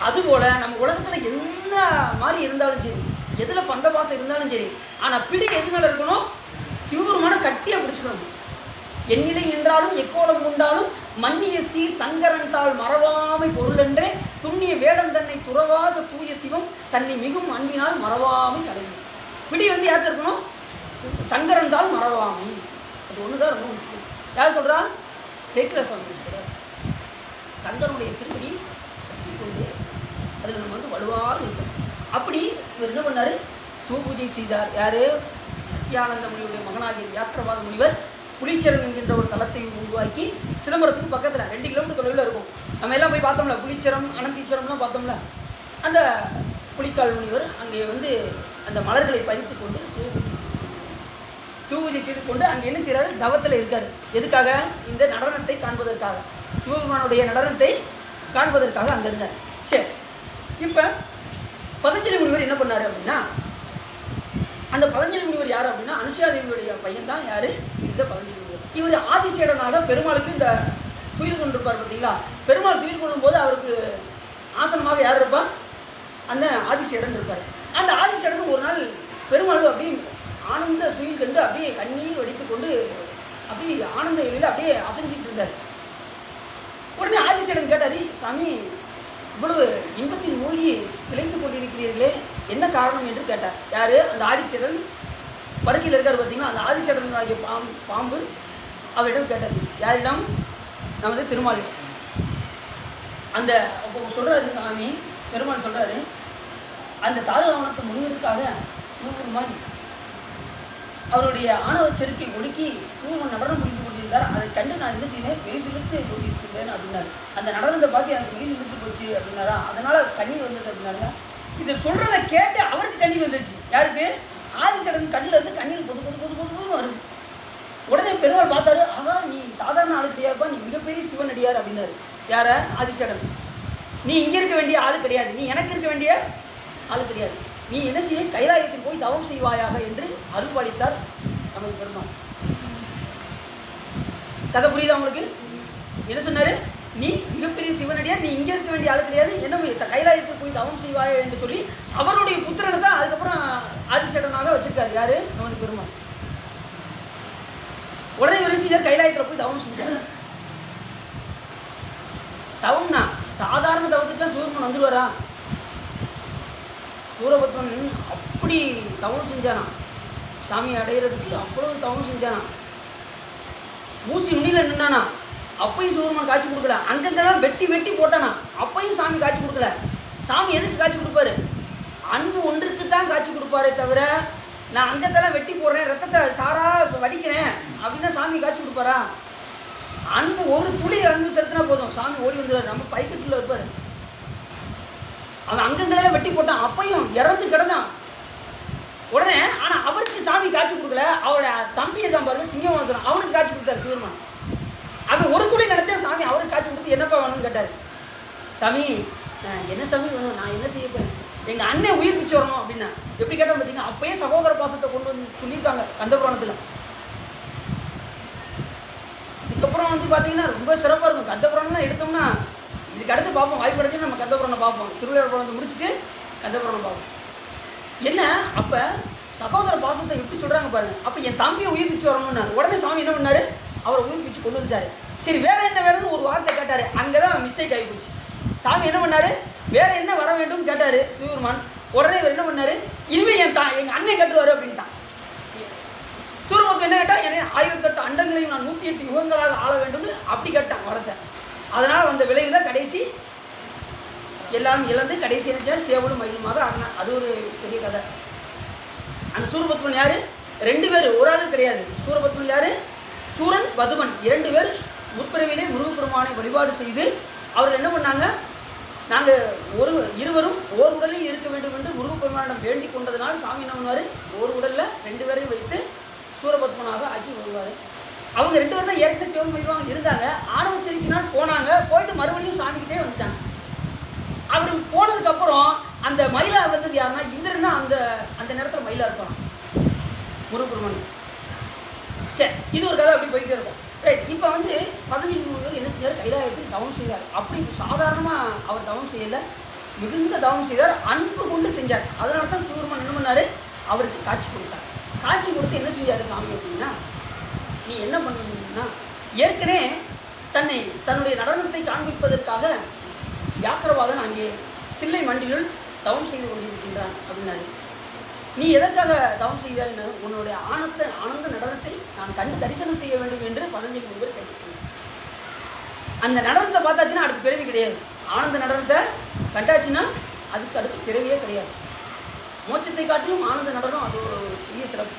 அதுபோல் நம்ம உலகத்தில் என்ன மாதிரி இருந்தாலும் சரி, எதில் பந்த பாசம் இருந்தாலும் சரி, ஆனால் பிடி எது மேலே இருக்கணும், சிவபெருமான கட்டியாக பிடிச்சிக்கணும். எண்ணிலை நின்றாலும் எக்கோலம் உண்டாலும் மன்னிய சீர் சங்கரன் தாள் மறவாமை பொருளென்றே துண்ணிய வேடம் தன்னை துறவாத தூய சிவம் தன்னை மிகும் அன்பினால் மறவாமை தலைமை. பிடி யார்கிட்ட இருக்கணும், சங்கரன் தாள் மறவாமை. அது ஒன்று தான் ரொம்ப முக்கியம். யார் சொல்கிறா, சேக்கிர சுவாமி சொல்கிறார். சங்கரனுடைய திருப்படி கொண்டு அதில் நம்ம வலுவாக இருக்கணும். அப்படி இவர் என்ன பண்ணார், சிவபூஜை செய்தார். யார், நித்யானந்த முனிவருடைய மகனாகிய வியாக்கிரபாத முனிவர் புலிச்சரம் என்கின்ற ஒரு தலத்தை உருவாக்கி சிதம்பரத்துக்கு பக்கத்தில் 2 கிலோமீட்டர் தொலைவில் இருக்கும். நம்ம எல்லாம் போய் பார்த்தோம்ல, புலிச்சரம் அனந்தீச்சரம்லாம் பார்த்தோம்ல. அந்த புலிக்கால் முனிவர் அங்கே அந்த மலர்களை பறித்து கொண்டு சிவபூஜை செய்து கொண்டு அங்கே என்ன செய்கிறாரு, தவத்தில் இருக்கார். எதுக்காக, இந்த நடனத்தை காண்பதற்காக, சிவபெருமானுடைய நடனத்தை காண்பதற்காக அங்கே இருந்தார். சரி, இப்போ பதஞ்சலி முனிவர் என்ன பண்ணார் அப்படின்னா, அந்த பதஞ்சலி முனிவர் யார் அப்படின்னா அனுஷாதேவியுடைய பையன் தான் யார், இந்த பதஞ்சலி முனிவர். இவர் ஆதிசேடனாக பெருமாளுக்கு இந்த துயில் கொண்டிருப்பார். பார்த்தீங்களா, பெருமாள் துயில் கொள்ளும்போது அவருக்கு ஆசனமாக யார் இருப்பார், அந்த ஆதிசேடன் இருப்பார். அந்த ஆதிசேடன் ஒரு நாள் பெருமாள் அப்படியே ஆனந்த துயில் கண்டு அப்படியே கண்ணீர் வடித்து கொண்டு அப்படியே ஆனந்த இலையில் அப்படியே அசைஞ்சிட்டு இருந்தார். உடனே ஆதிசேடன் கேட்டார், சாமி இவ்வளவு இன்பத்தின் மூழ்கி திளைத்து கொண்டிருக்கிறீர்களே, என்ன காரணம் என்று கேட்டார். யார், அந்த ஆதிசேடன் படுக்கையில் இருக்கார். பார்த்தீங்கன்னா அந்த ஆதிசேடன் ஆகிய பாம்பு அவரிடம் கேட்டது. யாரிடம், நமது திருமால். அந்த அப்போ சொல்கிறாரு சாமி, பெருமாள் சொல்கிறாரு, அந்த தாருகாவனத்து முனிவருக்காக சிவபெருமான் அவருடைய ஆணவ செருக்கை ஒடுக்கி சிவபெருமான் நடனம் முடிந்து கொண்டிருந்தார். அதை கண்டு நான் என்ன செய்தேன், மெய் சிலிர்த்து கொண்டிருக்கிறேன் அப்படின்னாரு. அந்த நடனத்தை பார்த்து எனக்கு மெய் சிலிர்த்து போச்சு அப்படின்னாரா, அதனால் கண்ணீர் வந்தது அப்படின்னாருங்க. இதை சொல்கிறத கேட்டு அவருக்கு கண்ணீர் வந்துடுச்சு. யாருக்கு, ஆதிசேடன் கண்ணில் இருந்து கண்ணீர் பொது பொது பொது பொதுன்னு வருது. உடனே பெருமாள் பார்த்தாரு, அதான் நீ சாதாரண ஆளு கிடையாதுப்பா, நீ மிகப்பெரிய சிவனடியார் அப்படின்னாரு. யார, ஆதிசேடன். நீ இங்கே இருக்க வேண்டிய ஆள் கிடையாது, நீ எனக்கு இருக்க வேண்டிய ஆள் கிடையாது, நீ என்ன செய்ய, கைலாயத்தில் போய் தவம் செய்வாயாக என்று அருள்பாலித்தார் நமக்கு பெருமாள். கதை புரியுதா உங்களுக்கு? என்ன சொன்னார், நீ மிகப்பெரிய சிவனடியார், நீ இங்கே இருக்க வேண்டிய ஆள் கிடையாது, என்ன கைலாயத்தில் போய் தவம் செய்வாயா என்று சொல்லி அவருடைய புத்திரனை தான் அதுக்கப்புறம் ஆதிசேடனாக வச்சிருக்காரு. யார், நமது பெருமாள். உடனே விரிசிதர் கைலாயத்தில் போய் தவம் செஞ்சார். தவம்னா சாதாரண தவத்துக்குலாம் சிவபெருமான் வந்துடுவாரா? சூரபத்மன் அப்படி தவம் செஞ்சானா, சாமி அடைகிறதுக்கு அவ்வளவு தவம் செஞ்சானா. மூசி நுனியில் நின்னானா, அப்பையும் சிவபெருமான் காட்சி கொடுக்கல. அங்கங்கெல்லாம் வெட்டி வெட்டி போட்டானா, அப்பையும் சாமி காட்சி கொடுக்கல. சாமி எதுக்கு காட்சி கொடுப்பாரு, அன்பு ஒன்றுக்கு தான் காட்சி கொடுப்பாரே தவிர, நான் அங்கத்தெல்லாம் வெட்டி போடுறேன், ரத்தத்தை சாரா வடிக்கிறேன் அப்படின்னா சாமி காட்சி கொடுப்பாரா? அன்பு ஒரு துளி அன்பு செலுத்தினா போதும், சாமி ஓடி வந்துடுவார். நம்ம பைக்கெட்டில் இருப்பார். அவன் அங்கங்களெல்லாம் வெட்டி போட்டான், அப்பையும் இறந்து கிடந்தான். உடனே ஆனால் அவருக்கு சாமி காட்சி கொடுக்கல. அவரோட தம்பி இருக்கான் பாருங்க, சிங்கவாசனம், அவனுக்கு காட்சி கொடுத்தாரு சிவபெருமான். அவன் ஒரு துளி நினச்சா சாமி அவருக்கு காட்சி கொடுத்து என்னப்பா வேணும்னு கேட்டார். சாமி என்ன சாமி வேணும், நான் என்ன செய்ய போறேன், எங்கள் அண்ணன் உயிர் பிச்சு வரணும் அப்படின்னா. எப்படி கேட்டால் பார்த்தீங்கன்னா, அப்பயே சகோதர பாசத்தை கொண்டு வந்து சொல்லியிருக்காங்க கந்தபுராணத்தில். இதுக்கப்புறம் பார்த்தீங்கன்னா ரொம்ப சிறப்பாக இருக்கும். கந்தபுராணம்லாம் எடுத்தோம்னா இதுக்கு அடுத்து பார்ப்போம், வாய்ப்பு கிடச்சி நம்ம கந்தபுராணம் பார்ப்போம். திருவிழா முடிச்சுட்டு கந்தபுராணம் பார்ப்போம். என்ன அப்போ சகோதர பாசத்தை எப்படி சொல்கிறாங்க பாருங்கள். அப்போ என் தம்பியை உயிர் பிச்சு வரணும்னாரு. உடனே சாமி என்ன பண்ணார், அவரை உயிர்ப்பிச்சு கொண்டு வந்துட்டாரு. சரி வேற என்ன வேணும்னு ஒரு வார்த்தை கேட்டார். அங்கே தான் மிஸ்டேக் ஆகி போச்சு. சாமி என்ன பண்ணார், வேற என்ன வர வேண்டும்னு கேட்டார் சிவபெருமான். உடனே இவர் என்ன பண்ணார், இனிமேல் எங்கள் அண்ணன் கட்டுவார் அப்படின்ட்டான். சூரபத்மன் என்ன கேட்டால், என்னை 1008 அண்டங்களையும் நான் 108 யுகங்களாக ஆள வேண்டும்னு அப்படி கேட்டான் வரத்தை. அதனால் வந்த விளைவு தான் கடைசி எல்லாம் இழந்து கடைசி என்ன சேவலும் மயிலுமாக ஆகினான். அது ஒரு பெரிய கதை. அந்த சூரபத்மன் யார், 2 பேர், ஒரு ஆளும் கிடையாது. சூரபத்மன் யார், சூரன் பதுமன் 2 பேர் முற்பிறவிலே முருகப்பெருமானை வழிபாடு செய்து அவர்கள் என்ன பண்ணாங்க, நாங்கள் இருவரும் ஓர் உடலில் இருக்க வேண்டும் என்று முருகப்பெருமானிடம் வேண்டிக் கொண்டதுனால் சாமி என்ன பண்ணுவார், ஒரு உடலில் 2 பேரையும் வைத்து சூரபத்மனாக ஆக்கி வருவார். அவங்க 2 பேர் தான் ஏற்கனவே சிவன் மயிலுவாங்க இருந்தாங்க. ஆணவச்சரிக்கினால் போனாங்க, போயிட்டு மறுபடியும் சாமிக்கிட்டே வந்துட்டாங்க. அவர் போனதுக்கப்புறம் அந்த மயிலா வந்தது யாருன்னா இந்திரன்னா அந்த நேரத்தில் மயிலா இருப்பாங்க முருகப்பெருமான். சரி, இது ஒரு கதை அப்படி போயிட்டே இருக்கும். ரைட். இப்போ வந்து 15 பேர் என்ன செஞ்சார், கைலாயத்தில் தவம் செய்தார். அப்படி சாதாரணமாக அவர் தவம் செய்யலை, மிகுந்த தவம் செய்தார், அன்பு கொண்டு செஞ்சார். அதனால தான் சிவபெருமான் என்ன பண்ணார், அவருக்கு காட்சி கொடுத்தார். காட்சி கொடுத்து என்ன செஞ்சார் சாமி அப்படின்னா, நீ என்ன பண்ணணும்னா, ஏற்கனவே தன்னுடைய நடனத்தை காண்பிப்பதற்காக வியாக்கிரவாதன் அங்கே தில்லை மண்டிலுள் தவம் செய்து கொண்டிருக்கின்றான் அப்படின்னாரு. நீ எதற்காக தவம் செய்தாய், உன்னுடைய ஆனந்த நடனத்தை நான் கண்டு தரிசனம் செய்ய வேண்டும் என்று 15 முனிவர் கேட்டுருக்கேன். அந்த நடனத்தை பார்த்தாச்சுன்னா அடுத்த பிறவி கிடையாது. ஆனந்த நடனத்தை கண்டாச்சுன்னா அதுக்கு அடுத்த பிறவியே கிடையாது. மோட்சத்தை காட்டிலும் ஆனந்த நடனம் அது ஒரு பெரிய சிறப்பு.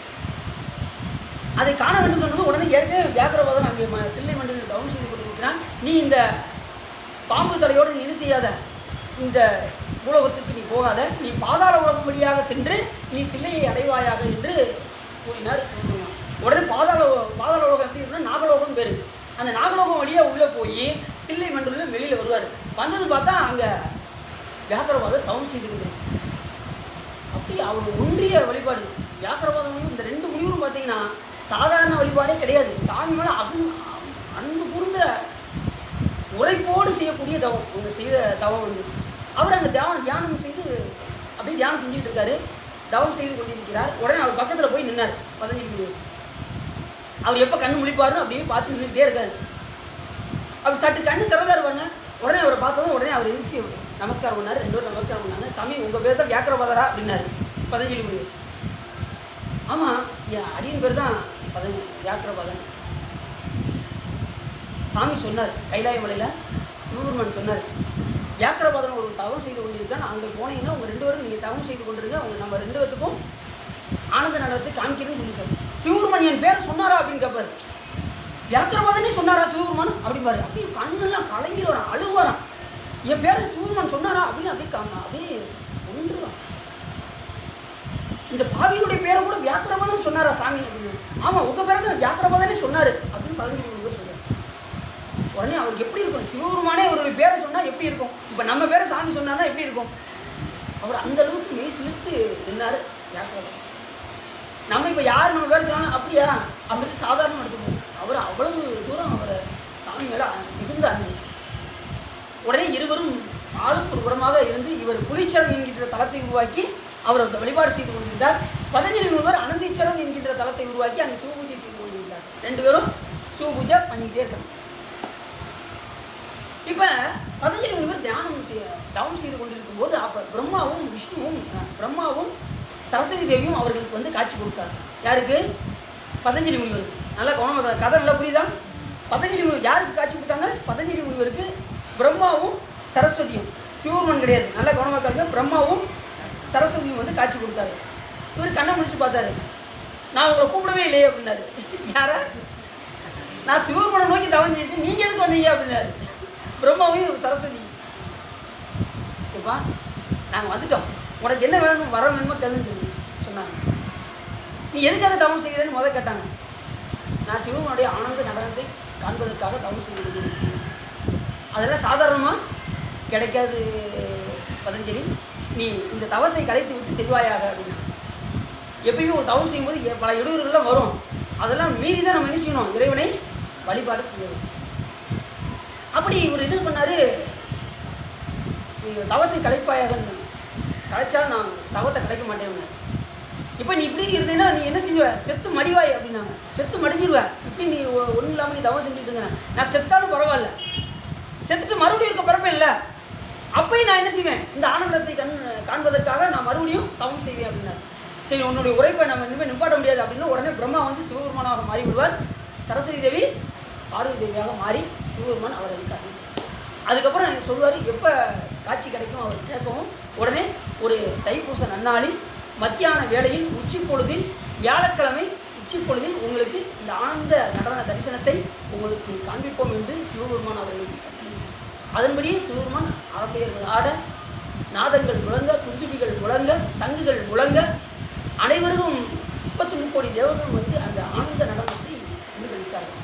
அதை காண வேண்டும் சொன்னது உடனே ஏற்கனவே வியாக்கிரவாதன் அங்கே தில்லை மண்டலில் தவம் செய்து கொண்டிருக்கிறான். நீ இந்த பாம்பு தலையோடு நீ என்ன செய்யாத, இந்த உலகத்துக்கு நீ போகாத, நீ பாதாள உலகம் வழியாக சென்று நீ தில்லையை அடைவாயாக என்று கூறினார் சிவபெருமான். உடனே பாதாள உலகம் எப்படி இருக்குன்னா நாகலோகம் பேர். அந்த நாகலோகம் வழியாக உள்ளே போய் தில்லை மண்டலில் வெளியில் வருவார். வந்தது பார்த்தா அங்கே வியாக்கிரவாதம் தவம் செய்து கொண்டிருக்கும். அப்படி அவர் ஒன்றிய வழிபாடு. வியாக்கிரவாதம் இந்த 2 முனிவரும் பார்த்தீங்கன்னா சாதாரண வழிபாடே கிடையாது. சாமி மேலே அன்பு கூர்ந்த உரைப்போடு செய்யக்கூடிய தவம். அவங்க செய்த தவம் வந்து அவர் அங்கே தியானம் செய்து அப்படியே தியானம் செஞ்சுக்கிட்டு இருக்காரு, தவம் செய்து கொண்டிருக்கிறார். உடனே அவர் பக்கத்தில் போய் நின்னார் 15 முனிவர். அவர் எப்போ கண்ணு முழிப்பாருன்னு அப்படியே பார்த்து நின்றுக்கிட்டே இருக்காரு. அப்படி சற்று கண்ணு திறந்தார் பாருங்க. உடனே அவரை பார்த்ததும் உடனே அவர் எந்திரிச்சு நமஸ்காரம் பண்ணார். 2 பேரும் நமஸ்காரம் பண்ணாங்க. சாமி உங்கள் பேர் தான் வியாக்கிரபாதரா அப்படின்னாரு 15 முனிவர். ஆமாம், என் அடியின் பேர் தான் வியாக்கிரபாதன். சாமி சொன்னார், கைலாய மலையில் சிவபெருமான் சொன்னார், வியாக்கிரபாதன் ஒரு தவம் செய்து கொண்டிருக்கான், அங்கே போனீங்கன்னா உங்கள் 2 பேரும் நீங்கள் தவம் செய்து கொண்டிருங்க, அவங்க நம்ம 2 பேத்துக்கும் ஆனந்த நடனத்தை காமிக்கிறேன்னு சொல்லியிருக்காரு. சிவபெருமான் என் பேர் சொன்னாரா அப்படின்னு கேட்பாரு. வியாக்கிரபாதனே சொன்னாரா சிவபெருமான் அப்படிம்பாரு. அப்படியே கண்ணெல்லாம் கலங்கி வரான், அழுவாரான். என் பேர் சிவபெருமான் சொன்னாரா அப்படின்னு அப்படியே ஒன்றுவான். இந்த பாவியுடைய பேரை கூட வியாக்கிரபாதன் சொன்னாரா சாமி அப்படின்னு. ஆமாம், உங்கள் பேரை தான் வியாக்கிரபாதனே சொன்னார் அப்படின்னு 15 பேர் சொல்றாரு. உடனே அவருக்கு எப்படி இருக்கும், சிவபெருமானே அவருடைய பேரை சொன்னால் எப்படி இருக்கும், இப்போ நம்ம பேரை சாமி சொன்னார்னா எப்படி இருக்கும். அவர் அந்த அளவுக்கு மெய் சிலிர்த்து இருந்தார் வியாக்கிரபாதன். நம்ம இப்போ யார் நம்ம பேரை சொன்னாலும் அப்படியா அப்படின்னு சாதாரணம் எடுத்துக்கணும். அவர் அவ்வளவு தூரம் அவரை சாமி மேலே மிகுந்த அன்பு. உடனே இருவரும் ஆளுக்கு ஒரு புறமாக இருந்து இவர் புலிச்சரம் என்கின்ற தலத்தை உருவாக்கி அவர் வழிபாடு செய்து கொண்டிருந்தார். 15 முனிவர் அனந்தீச்சரம் என்கின்ற தலத்தை உருவாக்கி அங்கே சிவபூஜை செய்து கொண்டிருந்தார். 2 பேரும் சிவபூஜை பண்ணிக்கிட்டே இருக்காங்க. இப்போ 15 முனிவர் தவம் செய்து கொண்டிருக்கும் போது அப்போ பிரம்மாவும் சரஸ்வதி தேவியும் அவர்களுக்கு வந்து காட்சி கொடுத்தார். யாருக்கு, 15 முனிவருக்கு. நல்லா கவனமாக கதை நல்லா புரியுதா. 15 முனிவர் யாருக்கு காட்சி கொடுத்தாங்க, 15 முனிவருக்கு பிரம்மாவும் சரஸ்வதியும், சிவபெருமான் கிடையாது. நல்லா கவனமாக காட்டுங்க. பிரம்மாவும் சரஸ்வதியும் வந்து காட்சி கொடுத்தாரு. இவர் கண்ணை முடிச்சு பார்த்தாரு. நான் உங்களை கூப்பிடவே இல்லையே அப்படின்னாரு. யாரா, நான் சிவபெருமானை நோக்கி தவம் செஞ்சுட்டு நீங்கள் எதுக்கு வந்தீங்க அப்படின்னாரு. பிரம்மாவையும் சரஸ்வதி, ஓகேப்பா நாங்கள் வந்துட்டோம், உனக்கு என்ன வேணும் வர வேணுமோ கேளுன்னு சொன்னாங்க. நீ எதுக்காக தவம் செய்கிறேன்னு முதல் கேட்டாங்க. நான் சிவனுடைய ஆனந்த நடனத்தை காண்பதற்காக தவம் செய்து கொண்டிருக்கேன். அதெல்லாம் சாதாரணமாக கிடைக்காது பதஞ்சலி, நீ இந்த தவத்தை கலைத்து விட்டு செல்வாயாக அப்படின்னா. எப்பயுமே ஒரு தவம் செய்யும்போது பல இடையூறுகள்லாம் வரும், அதெல்லாம் மீறி தான் நம்ம என்ன செய்யணும், இறைவனை வழிபாடு செய்யணும். அப்படி இவர் என்ன பண்ணார், தவத்தை கலைப்பாயாக, கலைச்சா நான் தவத்தை கலைக்க மாட்டேன். இப்போ நீ இப்படி இருந்தீங்கன்னா நீ என்ன செஞ்சுவ, செத்து மடிவாய் அப்படின்னாங்க. செத்து மடிஞ்சிருவ, இப்படி நீ ஒன்றும் இல்லாமல் நீ தவம் செஞ்சுட்டு இருந்தேன். நான் செத்தாலும் பரவாயில்ல, செத்துட்டு மறுபடியும் இருக்க பிறப்பேன் இல்லை, அப்பயும் நான் என்ன செய்வேன், இந்த ஆனந்தத்தை காண்பதற்காக நான் மறுபடியும் தவம் செய்வேன் அப்படின்னாரு. சரி, உன்னுடைய உரைப்பை நம்ம இனிமேல் நிப்பாட்ட முடியாது அப்படின்னு உடனே பிரம்மா வந்து சிவபெருமானாக மாறி விடுவார். சரஸ்வதி தேவி பார்வதி தேவியாக மாறி சிவபெருமான் அவர் இருக்கார். அதுக்கப்புறம் சொல்லுவார், எப்போ காட்சி கிடைக்கும் அவர் கேட்கவும், உடனே ஒரு தைப்பூச நன்னாளில் மத்தியான வேளையில் உச்சி பொழுதில் வியாழக்கிழமை உச்சி பொழுதில் உங்களுக்கு இந்த ஆனந்த நடன தரிசனத்தை உங்களுக்கு காண்பிப்போம் என்று சிவபெருமான் அவர்களுக்கு கட்டளையிட்டார். அதன்படியே சிவபெருமான் அரபையர்கள் ஆட, நாதங்கள் முழங்க, துந்துபிகள் முழங்க, சங்குகள் முழங்க, அனைவரும் 33 கோடி தேவர்கள் வந்து அந்த ஆனந்த நடனத்தை கண்டுகளித்தார்கள்.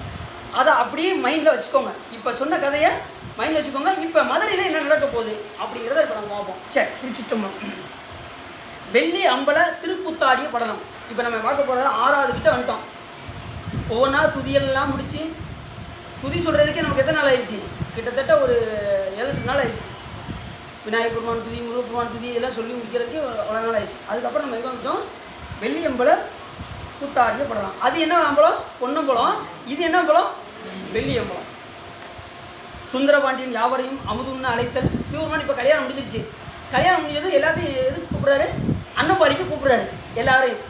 அதை அப்படியே மைண்டில் வச்சுக்கோங்க. இப்போ சொன்ன கதையை மைண்டில் வச்சுக்கோங்க. இப்போ மதுரையில் என்ன நடக்க போகுது அப்படிங்கிறத இப்போ நம்ம பார்ப்போம். சரி, திருச்சிற்றம்பலம். வெள்ளி அம்பல திருக்குத்தாடிய படலம். இப்போ நம்ம பார்க்க போகிறது 6வது கிட்ட வந்துட்டோம். ஒவ்வொன்றா துதியெல்லாம் முடித்து, துதி சொல்கிறதுக்கே நமக்கு எத்தனை நாள் ஆயிடுச்சு, கிட்டத்தட்ட ஒரு 7 நாள் ஆயிடுச்சு. விநாயகர் பெருமான் துதி, முருகப்பெருமான் துதி இதெல்லாம் சொல்லி முடிக்கிறதுக்கே அவ்வளோ நாள் ஆயிடுச்சு. அதுக்கப்புறம் நம்ம எங்கே வந்துட்டோம், வெள்ளி அம்பல கூத்தாடிய படலாம். அது என்ன அம்பலம், பொன்னம்பலம். இது என்ன அம்பலம், வெள்ளி அம்பலம். சுந்தரபாண்டியன் யாவரையும் அமுதுன்னு அழைத்தல். சிவபெருமான் இப்போ கல்யாணம் முடிஞ்சிருச்சு. கல்யாணம் முடிஞ்சது எல்லாத்தையும் எதுக்கு கூப்பிட்றாரு, அன்னப்பாளிக்கு கூப்பிட்றாரு. எல்லாரையும்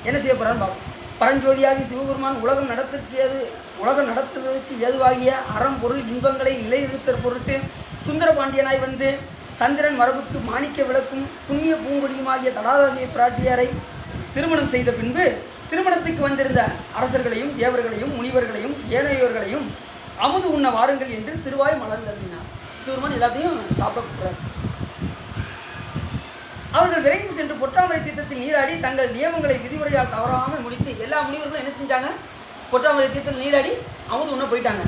என்ன செய்ய போகிறான்னு பார்ப்போம். பரஞ்சோதியாகி சிவபெருமான் உலகம் நடத்துவதற்கு ஏதுவாகிய அறம் பொருள் இன்பங்களை நிலைநிறுத்தற் பொருட்டு சுந்தரபாண்டியனாய் வந்து சந்திரன் மரபுக்கு மாணிக்க விளக்கும் புண்ணிய பூங்கொடியுமாகிய தடாதாகிய பிராட்டியாரை திருமணம் செய்த பின்பு திருமணத்துக்கு வந்திருந்த அரசர்களையும் தேவர்களையும் முனிவர்களையும் ஏனையோர்களையும் அமுது உண்ண வாருங்கள் என்று திருவாய் மலர்ந்தருளினார். சிவபெருமான் எல்லாத்தையும் சாப்பிட போகிறார். அவர்கள் விரைந்து சென்று பொற்றாமரை தீர்த்தத்தில் நீராடி தங்கள் நியமங்களை விதிமுறையால் தவறாமல் முடித்து எல்லா முனிவர்களும் என்ன செஞ்சாங்க, பொற்றாமரை தீர்த்தத்தில் நீராடி அமுது உண்ண போயிட்டாங்க.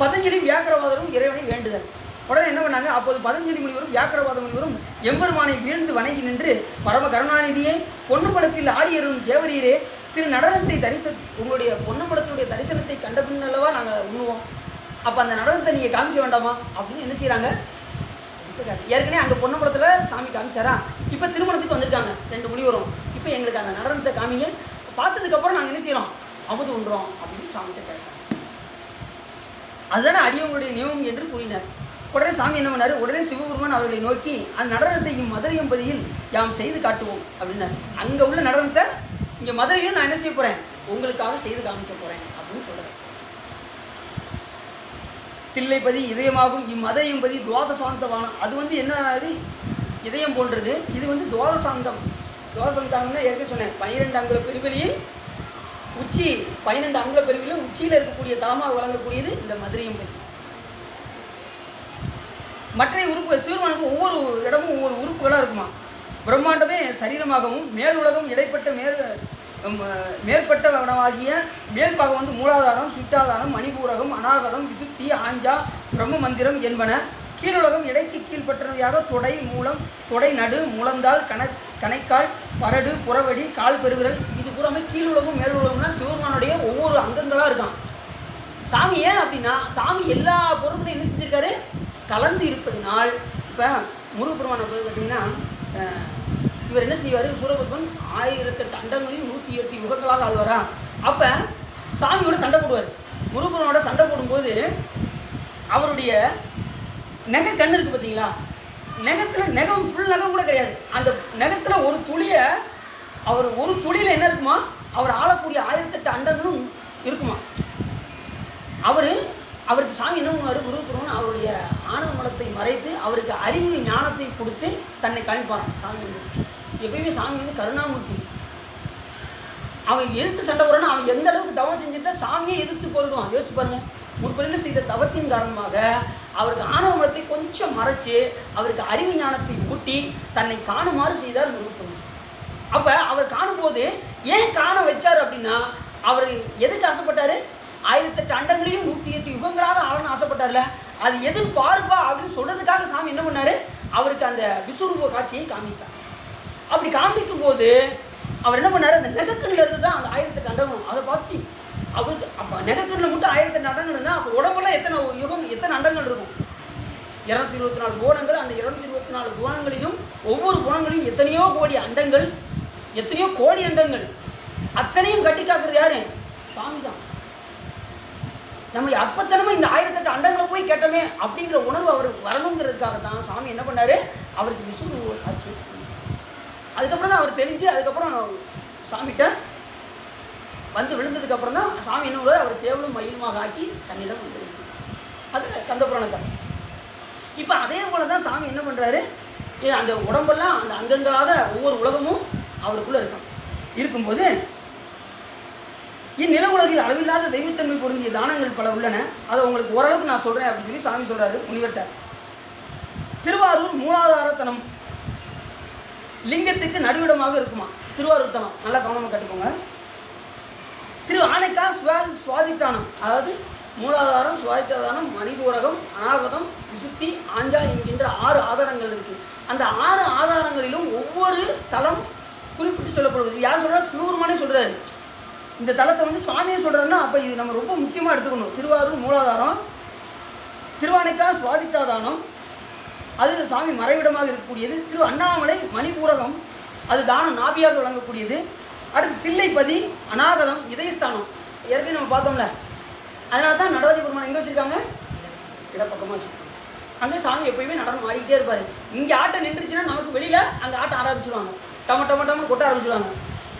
பதஞ்சலி வியாக்கிரவாதரும் இறைவனை வேண்டுதல். உடனே என்ன பண்ணாங்க, அப்போது பதஞ்சலி முனிவரும் வியாக்கிரவாத முனிவரும் எம்பெருமானை வீழ்ந்து வணங்கி நின்று, பரம கருணாநிதியே, பொன்னுப்படத்தில் ஆடியரும் தேவரீரே, திரு நடனத்தை உங்களுடைய பொன்னம்பலத்தினுடைய தரிசனத்தை கண்ட பின் அல்லவா நாங்கள் உண்ணுவோம், அப்போ அந்த நடனத்தை நீங்கள் காமிக்க வேண்டாமா அப்படின்னு என்ன செய்கிறாங்க. ஏற்கனவே அங்கே பொன்னம்பலத்தில் சாமி காமிச்சாரா, இப்போ திருமணத்துக்கு வந்திருக்காங்க 2 முனிவரும், இப்போ எங்களுக்கு அந்த நடனத்தை காமிங்க, பார்த்ததுக்கப்புறம் நாங்கள் என்ன செய்கிறோம், அமுது உண்றோம் அப்படின்னு சாமிகிட்ட கேட்டாங்க. அதுதானே அடியவங்களுடைய நியமம் என்று கூறினார். உடனே சாமி என்ன பண்ணார், உடனே சிவபெருமான் அவர்களை நோக்கி அந்த நடனத்தை இம்மதுரை எம்பதியில் யாம் செய்து காட்டுவோம் அப்படின்னாரு. அங்கே உள்ள நடனத்தை இங்கே மதுரையும் நான் என்ன செய்ய போகிறேன், உங்களுக்காக செய்து காமிக்க போகிறேன் அப்படின்னு சொல்கிறேன். தில்லைப்பதி இதயமாகும் இம்மதுரை எம்பதி துவாதசாந்தவானம். அது வந்து என்ன, அது இதயம் போன்றது. இது வந்து துவாதசாந்தம். துவாதசாந்தம்னா ஏற்கனவே சொன்னேன், 12 அங்குல பெருவெளியில் உச்சி, 12 அங்குல பெருவெளியில் உச்சியில் இருக்கக்கூடிய தலமாக வழங்கக்கூடியது இந்த மதுரை எம்பதி. மற்ற உறுப்புகள், சிவபெருமானுக்கு ஒவ்வொரு இடமும் ஒவ்வொரு உறுப்புகளாக இருக்குமா. பிரம்மாண்டமே சரீரமாகவும் மேல் உலகம் இடைப்பட்ட மேற்பட்டவனமாகிய மேல்பாகம் வந்து மூலாதாரம், சுட்டாதாரம், மணிபூரகம், அநாகதம், விசுத்தி, ஆஞ்சா, பிரம்ம மந்திரம் என்பன. கீழுலகம் இடைக்கு கீழ்பற்றவையாக தொடை, மூலம், தொடை நடு, முழந்தாள், கணைக்கால், பரடு, புறவடி, கால் பெருவிரல். இது பூராமே கீழுலகம் மேல் உலகம்னா சிவபெருமானுடைய ஒவ்வொரு அங்கங்களாக இருக்கான். சாமி ஏன் அப்படின்னா, சாமி எல்லா பொருட்களையும் என்ன செஞ்சிருக்காரு, கலந்து இருப்பதினால். இப்போ முருகப்பெருமானை போய் பார்த்தீங்கன்னா, இவர் என்ன செய்வார், சூரபத்மன் 1008 அண்டங்களையும் 108 யுகங்களாக ஆழ்வாரா. அப்போ சாமியோட சண்டை போடுவார். முருகப்பெருமானோட சண்டை போடும்போது அவருடைய கண் இருக்குது பார்த்தீங்களா, நெகம் ஃபுல் நகம் கூட கிடையாது. அந்த நெகத்தில் ஒரு துளியை, அவர் ஒரு துளியில் என்ன இருக்குமா, அவர் ஆளக்கூடிய 1008 அண்டங்களும் இருக்குமா. அவருக்கு சாமி என்ன பண்ணுவார், முருகப்பெருமான் அவருடைய ஆணவ மலத்தை மறைத்து அவருக்கு அறிவு ஞானத்தை கொடுத்து தன்னை காமிப்பாரான். சாமி வந்து எப்பயுமே சாமி வந்து கருணாமூர்த்தி. அவன் எதிர்த்து சண்டை போடுறான்னா அவன் எந்த அளவுக்கு தவம் செஞ்சுட்டா சாமியை எதிர்த்து போயிடுவான். யோசிச்சு பாருங்க. முற்பொழில் செய்த தவத்தின் காரணமாக அவருக்கு ஆணவ மலத்தை கொஞ்சம் மறைச்சு அவருக்கு அறிவு ஞானத்தை ஊட்டி தன்னை காணுமாறு செய்தார் முருகப்பெருமான். அப்போ அவர் காணும்போது ஏன் காண வச்சார் அப்படின்னா, அவர் எதுக்கு ஆசைப்பட்டார், 1008 அண்டங்களையும் 108 யுகங்களாக ஆளணும்னு ஆசைப்பட்டார்ல, அது எதுன்னு பாருப்பா அப்படின்னு சொல்கிறதுக்காக சாமி என்ன பண்ணார், அவருக்கு அந்த விஸ்வரூப காட்சியை காமித்தார். அப்படி காமிக்கும் போது அவர் என்ன பண்ணார், அந்த நெகக்கண்ணில் இருந்து தான் அந்த 1008 அண்டங்களும் அதை பார்த்து அவருக்கு. அப்போ நெகக்கண்ணில் மட்டும் 1008 அண்டங்கள் இருந்தால் அப்போ உடம்புல எத்தனை யுகம், எத்தனை அண்டங்கள் இருக்கும், 224 குணங்கள். அந்த 224 குணங்களிலும் ஒவ்வொரு குணங்களிலும் எத்தனையோ கோடி அண்டங்கள், எத்தனையோ கோடி அண்டங்கள், அத்தனையும் கட்டி காக்குறது யாரு, சாமி தான். நம்ம அப்பத்தனமா இந்த 1008 அண்டங்களை போய் கேட்டோமே அப்படிங்கிற உணர்வு அவர் வரணுங்கிறதுக்காக தான் சாமி என்ன பண்ணாரு, அவருக்கு விஷ்ணு ஆச்சு. அதுக்கப்புறம் தான் அவர் தெரிஞ்சு அதுக்கப்புறம் சாமிகிட்ட வந்து விழுந்ததுக்கப்புறம் தான் சாமி என்ன பண்ணுவார், அவர் சேவலும் மயிலுமாக ஆக்கி தன்னிடம் வந்து அது கந்தபுராணத்தை. இப்போ அதே போல தான் சாமி என்ன பண்ணுறாரு, அந்த உடம்பெல்லாம் அந்த அங்கங்களாக ஒவ்வொரு உலகமும் அவருக்குள்ளே இருக்கும்போது இந்நில உலகில் அளவில்லாத தெய்வத்தன்மை பொருந்திய தானங்கள் பல உள்ளன. அதை உங்களுக்கு ஓரளவுக்கு நான் சொல்கிறேன் அப்படின்னு சொல்லி சாமி சொல்கிறாரு முனிவர்கிட்ட. திருவாரூர் மூலாதாரத்தனம் லிங்கத்துக்கு நடுவிடமாக இருக்குமா திருவாரூர் தனம். நல்லா கவனமாக கட்டுக்கோங்க. திரு ஆனைக்கா சுவாதித்தானம், அதாவது மூலாதாரம், சுவாதித்தானம், மணிபூரகம், அநாகதம், விசுத்தி, ஆஞ்சா என்கின்ற 6 ஆதாரங்கள் இருக்குது. அந்த 6 ஆதாரங்களிலும் ஒவ்வொரு தலம் குறிப்பிட்டு சொல்லப்படுவது. யார் சொல்கிறார், சிவபெருமானே சொல்கிறாரு. இந்த தலத்தை வந்து சுவாமியே சொல்கிறாருன்னா அப்போ இது நம்ம ரொம்ப முக்கியமாக எடுத்துக்கணும். திருவாரூர் மூலாதாரம், திருவானைக்கா சுவாதித்தாதானம், அது சாமி மறைவிடமாக இருக்கக்கூடியது. திரு அண்ணாமலை மணிபூரகம், அது தானம் நாபியாக வழங்கக்கூடியது. அடுத்து தில்லைப்பதி, அநாகதம், இதயஸ்தானம் ஏற்கனவே நம்ம பார்த்தோம்ல. அதனால தான் நடராஜ பெருமான் எங்கே வச்சுருக்காங்க, இடப்பக்கமாக வச்சுருக்காங்க. அங்கே சாமி எப்பயுமே நடனம் ஆடிக்கிட்டே இருப்பார். இங்கே ஆட்டம் நின்றுச்சுன்னா நமக்கு வெளியில் அங்கே ஆட்டம் ஆட ஆரம்பிச்சுடுவாங்க, டம டம டம்னு கொட்ட ஆரம்பிச்சுடுவாங்க.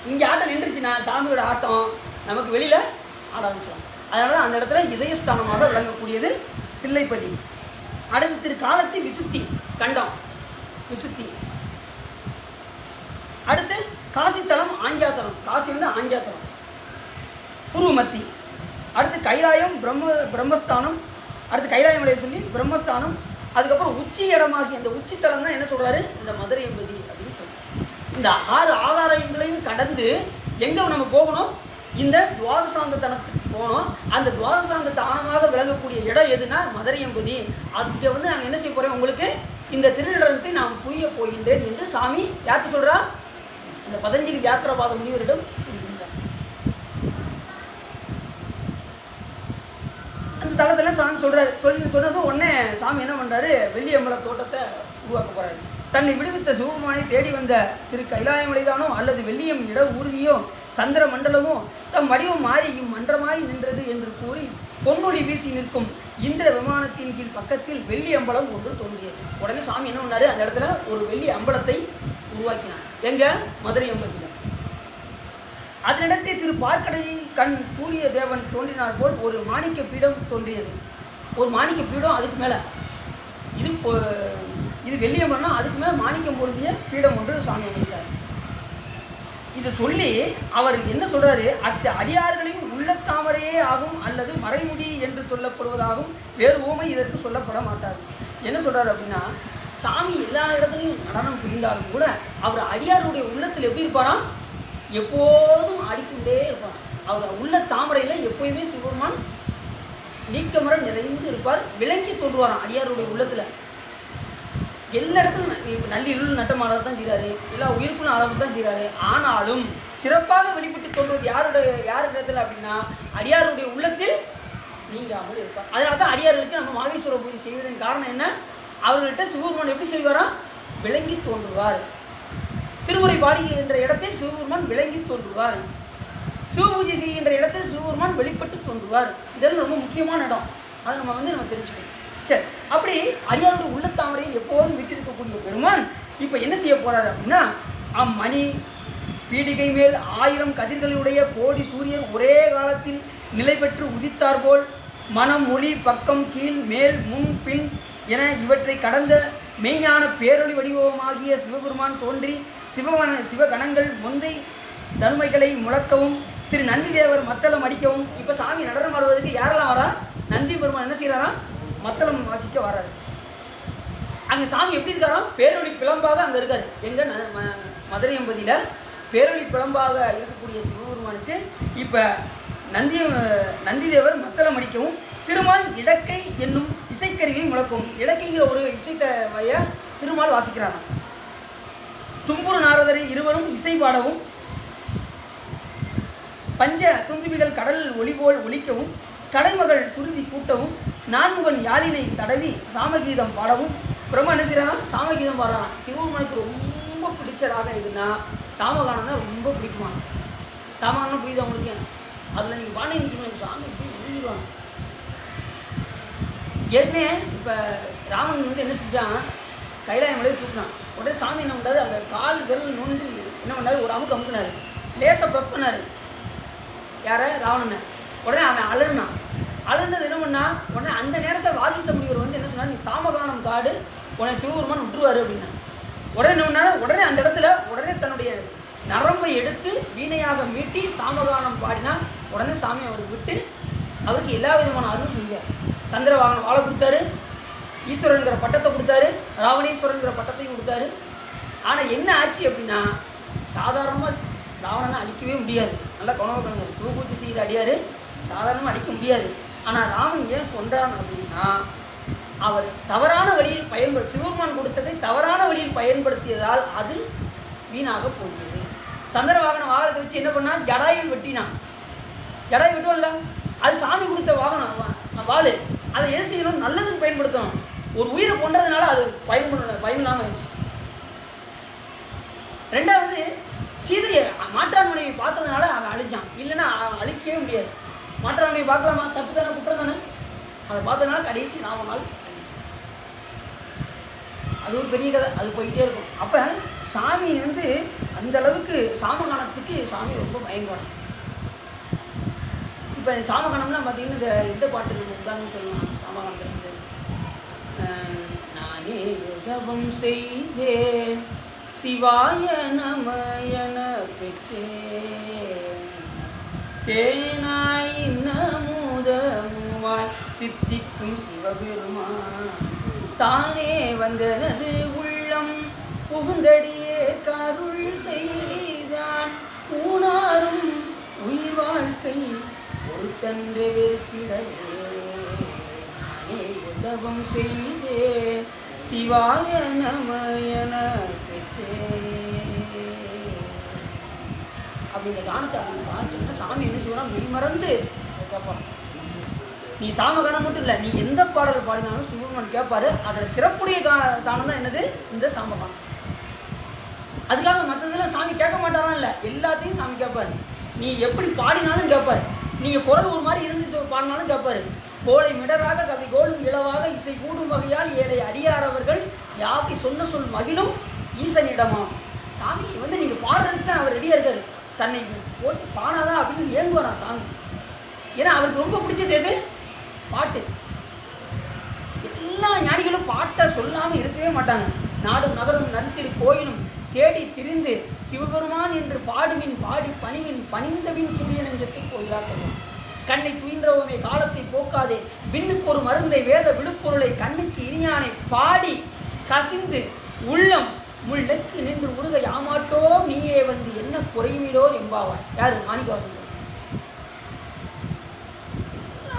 இங்கே ஆட்டம் நின்றுச்சுன்னா சாமியோட ஆட்டம் நமக்கு வெளியில் ஆட ஆரம்பிச்சுடுவாங்க. அதனால தான் அந்த இடத்துல இதயஸ்தானமாக விளங்கக்கூடியது தில்லைப்பதி. அடுத்து திரு காலத்தி விசுத்தி கண்டம் விசுத்தி. அடுத்து காசித்தலம் ஆஞ்சாத்தலம், காசி வந்து ஆஞ்சாத்தலம் பூர்வமத்தி. அடுத்து கைலாயம் பிரம்மஸ்தானம், அடுத்து கைலாயமலையை சொல்லி பிரம்மஸ்தானம். அதுக்கப்புறம் உச்சி இடமாகி அந்த உச்சித்தலம் தான் என்ன சொல்கிறாரு, இந்த மதுரை எம்பதி அப்படின்னு சொல்கிறார். இந்த 6 ஆதாரங்களையும் கடந்து எங்கே நம்ம போகணும், இந்த துவாதசாந்த தனத்துக்கு போகணும். அந்த துவாதசாந்த தானமாக விளங்கக்கூடிய இடம் எதுனா மதுரை எம்பதி. அங்கே வந்து நாங்கள் என்ன செய்ய போகிறோம், உங்களுக்கு இந்த திருநடனத்தை நாம் புரிய போகின்றேன் என்று சாமி யாருக்கு சொல்கிறா, அந்த பதஞ்சலி வியாக்கிரபாத முனிவரிடம் சொல்கின்றார். அந்த தளத்தில் சாமி சொல்கிறார். சொன்னதும் உடனே சாமி என்ன பண்ணுறாரு, வெள்ளியம்பல தோட்டத்தை உருவாக்க போகிறாரு. தன்னை விடுவித்த சிவபெருமானை தேடி வந்த திரு கைலாயமலைதானோ அல்லது வெள்ளியம் இட ஊர்தியோ சந்திர மண்டலமோ தம் வடிவம் மாறி இம்மன்றமாய் நின்றது என்று கூறி பொன்னொழி வீசி நிற்கும் இந்திர விமானத்தின் கீழ் பக்கத்தில் வெள்ளி அம்பலம் ஒன்று தோன்றியது. உடனே சாமி என்ன பண்ணாரு, அந்த இடத்துல ஒரு வெள்ளி அம்பலத்தை உருவாக்கினார். எங்க, மதுரை அம்பலத்தில். அதனிடத்தே திரு பார்க்கடலில் கண் சூரிய தேவன் தோன்றினார் போல் ஒரு மாணிக்க பீடம் தோன்றியது. ஒரு மாணிக்க பீடம், அதுக்கு மேலே இது வெள்ளியம்பலம்னா அதுக்கு மேலே மாணிக்கம் பொருந்திய பீடம் ஒன்று சாமி அமைத்தார். இதை சொல்லி அவர் என்ன சொல்கிறாரு, அடியார்களின் உள்ளத்தாமரையே ஆகும் அல்லது மறைமுடி என்று சொல்லப்படுவதாகும், வேறு ஊமை இதற்கு சொல்லப்பட மாட்டாது. என்ன சொல்கிறார் அப்படின்னா, சாமி எல்லா இடத்துலையும் நடனம் புரிந்தாலும் கூட அவர் அடியாருடைய உள்ளத்தில் எப்படி இருப்பாராம், எப்போதும் ஆடிக்கொண்டே இருப்பார். அவர் உள்ள தாமரையில் எப்போயுமே சிவபெருமான் நீக்கமர நிறைந்து இருப்பார், விளங்கி தோன்றுவாராம் அடியாருடைய உள்ளத்தில். எல்லா இடத்துலையும் நள்ளிருள் நட்டமானதை தான் செய்கிறாரு, எல்லா உயிருக்குள்ள அளவு தான் செய்கிறாரு. ஆனாலும் சிறப்பாக வெளிப்பட்டு தோன்றுவது யாரிடத்தில் அப்படின்னா அடியாருடைய உள்ளத்தில் நீங்காமல் இருப்பார். அதனால தான் அடியார்களுக்கு நம்ம மாகேஸ்வர பூஜை செய்வதன் காரணம் என்ன, அவர்கள்ட்ட சிவபெருமான் எப்படி செய்வாராம், விளங்கி தோன்றுவார். திருமுறை பாடுகின்ற இடத்தில் சிவபெருமான் விளங்கி தோன்றுவார், சிவபூஜை செய்கின்ற இடத்தில் சிவபெருமான் வெளிப்பட்டு தோன்றுவார். இதெல்லாம் ரொம்ப முக்கியமான இடம், அதை நம்ம தெரிஞ்சுக்கணும். சரி, அப்படி அடியாருடைய உள்ளத்தாமரையில் எப்போதும் விட்டிருக்கக்கூடிய பெருமான் இப்போ என்ன செய்ய போகிறார் அப்படின்னா, அம்மணி பீடிகை மேல் 1000 கதிர்களுடைய கோடி சூரியர் ஒரே காலத்தில் நிலை பெற்று உதித்தார் போல் மனம் மொழி பக்கம் கீழ் மேல் முன் பின் என இவற்றை கடந்த மெய்ஞான பேரொளி வடிவமாகிய சிவபெருமான் தோன்றி சிவகணங்கள் மொந்தை தருமைகளை முழக்கவும் திரு நந்தி தேவர் மத்தளம் அடிக்கவும். இப்போ சாமி நடனம் ஆடுவதற்கு யாரெல்லாம் வரா, நந்தி பெருமான் என்ன செய்கிறாராம், மத்தளம் வாசிக்க வர்றாரு. அங்கே சாமி எப்படி இருக்காராம், பேரொளி பிளம்பாக அங்கே இருக்கார். எங்கே, மதுரை எம்பதியில் பேரொளி பிளம்பாக இருக்கக்கூடிய சிவபெருமானுக்கு இப்போ நந்திதேவர் மத்தளம் அடிக்கவும் திருமால் இடக்கை என்னும் இசைக்கருவியை முழக்கவும். இடக்கைங்கிற ஒரு இசைத்தவையை திருமால் வாசிக்கிறாராம். தும்புரு நாரதரை இருவரும் இசை பாடவும் பஞ்ச துந்துபிகள் கடல் ஒளி போல் ஒலிக்கவும் கலைமகள் சுருதி கூட்டவும் நான்முகன் யாழினை தடவி சாமகீதம் பாடவும். பிரம்ம என்ன செய்கிறானா, சாமகீதம் பாடுறான். சிவபெருமானுக்கு ரொம்ப பிடிச்ச ராகம் எதுன்னா சாமகானம் தான் ரொம்ப பிடிக்குமா. சாமகானம் புரியுது அவங்களுக்கு, அதில் நீங்கள் பாண்டியன் சாமி எப்படி எழுதிடுவாங்க. ஏற்கனவே இப்போ ராவணன் வந்து என்ன செஞ்சான், கைலாய மலையை தூக்கினான். உடனே சாமி என்ன பண்ணாரு, அந்த கால் விரல் நோண்டி என்ன பண்ணார், ஒரு அமுக்குனார், லேசாக ப்ரெஸ் பண்ணார் யாரை, ராவணனை. உடனே அவன் அலறினான். அலர்னது என்ன பண்ணா, உடனே அந்த நேரத்தில் வாகீச முனிவர் வந்து என்ன சொன்னார், நீ சாமகானம் காடு, உடனே சிவபெருமான் விட்டுருவார் அப்படின்னா. உடனே என்ன பண்ணாரு, உடனே அந்த இடத்துல உடனே தன்னுடைய நரம்பை எடுத்து வீணையாக மீட்டி சாமகானம் பாடினா. உடனே சாமி அவருக்கு விட்டு அவருக்கு எல்லா விதமான அருளும் செஞ்சார். சந்திரவாகனம் வாழை கொடுத்தாரு, ஈஸ்வரனுங்கிற பட்டத்தை கொடுத்தாரு, ராவணேஸ்வரனுங்கிற பட்டத்தையும் கொடுத்தாரு. ஆனால் என்ன ஆச்சு அப்படின்னா, சாதாரணமாக ராவணனை அழிக்கவே முடியாது. நல்லா கவனமாக சிவபூஜை செய்கிற அடியார் சாதாரணமாக அழிக்க முடியாது. ஆனால் ராமன் ஏன் கொன்றான் அப்படின்னா, அவர் தவறான வழியில் சிவபெருமான் கொடுத்ததை தவறான வழியில் பயன்படுத்தியதால் அது வீணாக போகிறது. சந்திரவாகன வாகனத்தை வச்சு என்ன பண்ணா, ஜடாயை வெட்டினான். ஜடாயை வெட்டும் இல்லை, அது சாமி கொடுத்த வாகனம் வாள். அதை எது செய்யணும், நல்லதுக்கு பயன்படுத்தணும். ஒரு உயிரை கொண்டதுனால அது பயனில்லாமல் ஆயிடுச்சு. ரெண்டாவது, சீதையை மாற்றான் மனைவி பார்த்ததுனால அவன் அழிச்சான். இல்லைன்னா அழிக்கவே முடியாது. மாற்றான் மனைவி பார்க்கலாமா, தப்பு தானே, குற்றம் தானே. அதை பார்த்ததுனால கடைசி 4 நாள் அது ஒரு பெரிய கதை, அது போயிட்டே இருக்கும். அப்போ சாமி வந்து அந்த அளவுக்கு சாமகானத்துக்கு சாமி ரொம்ப பயங்கரம். இப்போ சாமகானம்லாம் பார்த்தீங்கன்னா இந்த பாட்டு நம்ம உதாரணம் சொல்லலாம். சாமகானத்தில் வந்து நானே யுகவம் செய்தேன் சிவாய நமயன பெற்றேன் தேனாய் இன்னமுதமுவாய் தித்திக்கும் சிவபெருமான் தானே வந்தனது உள்ளம் புகுந்தடியே கருள் செய்தான் ஊனாரும் உயிர் வாழ்க்கை ஒருத்தன்று வெறுத்திடவே நானே உதவம் செய்தேன் சிவாய நமயன பெற்றேன். அப்படி இந்த கானத்தை அப்படி பார்த்துன்னா சாமி என்ன சொல்கிறான், மெய் மறந்து கேட்பான். நீ சாமகானம் மட்டும் இல்லை, நீ எந்த பாடல் பாடினாலும் சிவபெருமான் கேட்பாரு. அதில் சிறப்புடைய தானம் தான் என்னது, இந்த சாமகானம். அதுக்காக மற்றதெல்லாம் சாமி கேட்க மாட்டாரான் இல்லை, எல்லாத்தையும் சாமி கேட்பாரு. நீ எப்படி பாடினாலும் கேட்பாரு. நீங்கள் குரல் ஒரு மாதிரி இருந்து பாடினாலும் கேட்பாரு. கோளை மிடராக கவி கோலும் இளவாக இசை கூடும் வகையால் ஏழை அடியாரவர்கள் யாவை சொன்ன சொல் மகிழும் ஈசனிடமாம். சாமி வந்து நீங்கள் பாடுறதுக்கு தான் அவர் ரெடியாக இருக்காரு. தன்னை போட்டு பாடாதா அப்படின்னு ஏங்குவாரான் சாமி. ஏன்னா அவருக்கு ரொம்ப பிடிச்சது எது, பாட்டு. எல்லா ஞானிகளும் பாட்டை சொல்லாமல் இருக்கவே மாட்டாங்க. நாடும் நகரும் நன்திரு கோயிலும் தேடி திரிந்து சிவபெருமான் என்று பாடுமின் பாடி பணிமின் பணிந்தவின் கூடிய நெஞ்சத்தை கோயிலாக்கலாம். கண்ணை துயின்றவுமே காலத்தை போக்காதே விண்ணுக்கு ஒரு மருந்தை வேத விழுப்பொருளை கண்ணுக்கு இனியானை பாடி கசிந்து உள்ளம் முள்ளெக்கு நின்று உருக யாமாட்டோம் நீயே வந்து என்ன குறையுமிலோர் எம்பாவாய். யாரு, மாணிக்கவாசகர்.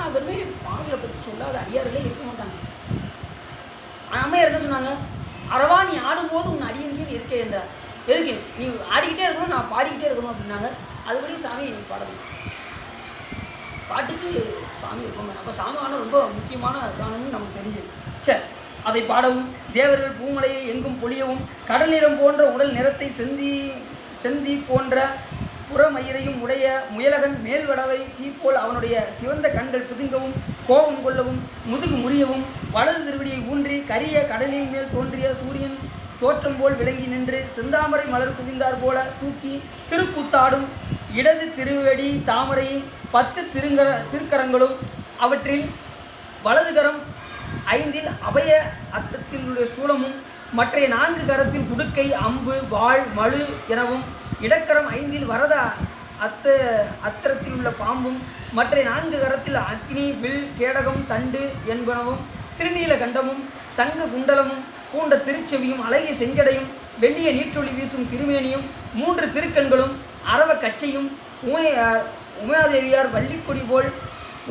அவருமே பாடலை பற்றி சொல்லாத அடியார்களே இருக்க மாட்டாங்க. அம்மையார் என்ன சொன்னாங்க, அரவா நீ ஆடும்போது உன் அடியின் கீழ் இருக்க என்றார். எதுக்கு, நீ ஆடிக்கிட்டே இருக்கணும், நான் பாடிக்கிட்டே இருக்கணும் அப்படின்னாங்க. அதுபடி சாமி பாடணும். பாட்டுக்கு சாமி இருப்பாங்க. அப்போ சாமகானம் ரொம்ப முக்கியமான கானம்னு நமக்கு தெரிஞ்சது. சரி, அதை பாடவும் தேவர்கள் பூமலையை எங்கும் பொழியவும் கடல் நிறம் போன்ற உடல் நிறத்தை செந்தி போன்ற புறமயிரையும் உடைய முயலகன் மேல்வடவை தீப்போல் அவனுடைய சிவந்த கண்கள் பிதுங்கவும் கோபம் கொள்ளவும் முதுகு முறியவும் வலது திருவடியை ஊன்றி கரிய கடலின் மேல் தோன்றிய சூரியன் தோற்றம் போல் விளங்கி நின்று செந்தாமரை மலர் குவிந்தார் போல தூக்கி திருக்கூத்தாடும் இடது திருவடி தாமரை 10 திருக்கரங்களும் அவற்றில் வலதுகரம் 5 அபய அத்தத்தில் உள்ள சூலமும் மற்றைய 4 கரத்தில் குடுக்கை அம்பு வாள் மழு எனவும் இடக்கரம் 5 வரத அத்திரத்தில் உள்ள பாம்பும் மற்ற 4 கரத்தில் அக்னி வில் கேடகம் தண்டு என்பனவும் திருநீல கண்டமும் சங்க குண்டலமும் பூண்ட திருச்செவியும் அழகிய செஞ்சடையும் வெள்ளிய நீற்றொளி வீசும் திருமேனியும் 3 திருக்கண்களும் அரவ கச்சையும் உமையாதேவியார் வள்ளிக்கொடி போல்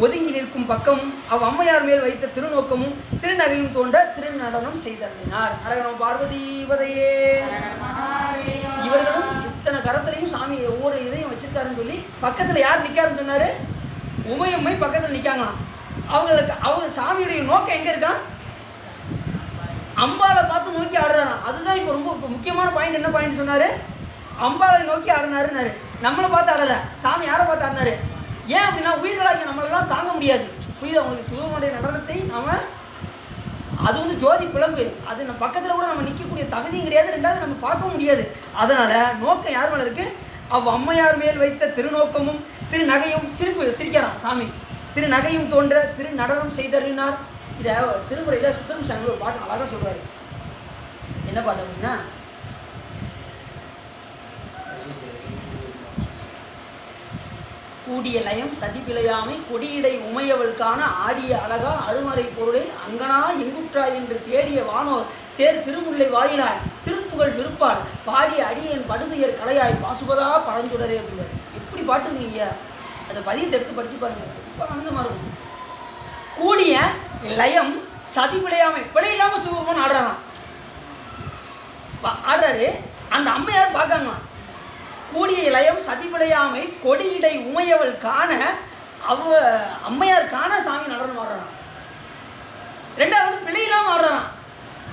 ஒதுங்கி நிற்கும் பக்கமும் அம்மையார் மேல் வைத்த திருநோக்கமும் திருநகையும் தோன்ற திருநடனம் செய்தருளினார். அரகணம் பார்வதீபதையே. இவர்களும் இத்தனை கரத்துலையும் சாமி ஒவ்வொரு இதையும் வச்சிருக்காருன்னு சொல்லி பக்கத்தில் யார் நிற்காருன்னு சொன்னார், உமையம்மை பக்கத்தில் நிற்காங்களாம். அவங்க சாமியுடைய நோக்கம் எங்கே இருக்கான், அம்பாளை பார்த்து நோக்கி ஆடுறாராம். அதுதான் இப்போ ரொம்ப முக்கியமான பாயிண்ட். என்ன பாயிண்ட் சொன்னார், அம்பாளை நோக்கி ஆடினாருன்னாரு. நம்மளை பார்த்து ஆடலை, சாமி யாரை பார்த்து ஆடினாரு. ஏன் அப்படின்னா உயிர்களாகி நம்மளெல்லாம் தாங்க முடியாது. புரியுது அவங்களுக்கு சிவனுடைய நடனத்தை நாம் அது வந்து ஜோதி பிளம்பு, அது நம்ம பக்கத்தில் கூட நம்ம நிற்கக்கூடிய தகுதியும் கிடையாது, ரெண்டாவது நம்ம பார்க்க முடியாது. அதனால் நோக்கம் யார் மேலே இருக்குது? அம்மையார் மேல் வைத்த திருநோக்கமும் திருநகையும் சிரிக்கிறான் சாமி. திருநகையும் தோன்ற திரு நடனம் செய்தருளினார். இதை திருமுறையில் சுந்தரம் சாமி ஒரு பாட்டு அழகாக சொல்கிறாரு. என்ன பாட்டு அப்படின்னா, கூடிய லயம் சதிப்பிழையாமை கொடியிடை உமையவளுக்கான ஆடிய அழகா அருமறை பொருளை அங்கனா எங்குற்றாய் என்று தேடிய வானோர் சேர் திருமுல்லை வாயினாய் திருப்புகழ் விருப்பால் பாடிய அடியன் படுதுயர் கலையாய் பாசுபதா பழஞ்சுடரே அப்படின்றார். எப்படி பாட்டுங்க ஐயா, அதை பதியத்தை எடுத்து படித்து பாருங்க, ரொம்ப ஆனந்தமாக இருக்கும். கூடிய லயம் சதிப்பிழையாமை, பிழை இல்லாமல் சிவபெருமான் ஆடுறாரு. அந்த அம்மையார் பார்க்காங்க, கூடிய லயம் சதிப்பிழையாமை கொடியிடை உமையவள் காண அம்மையார் காண சாமி நடனம் ஆடுறான். ரெண்டாவது பிழை இல்லாமல் ஆடுறான்.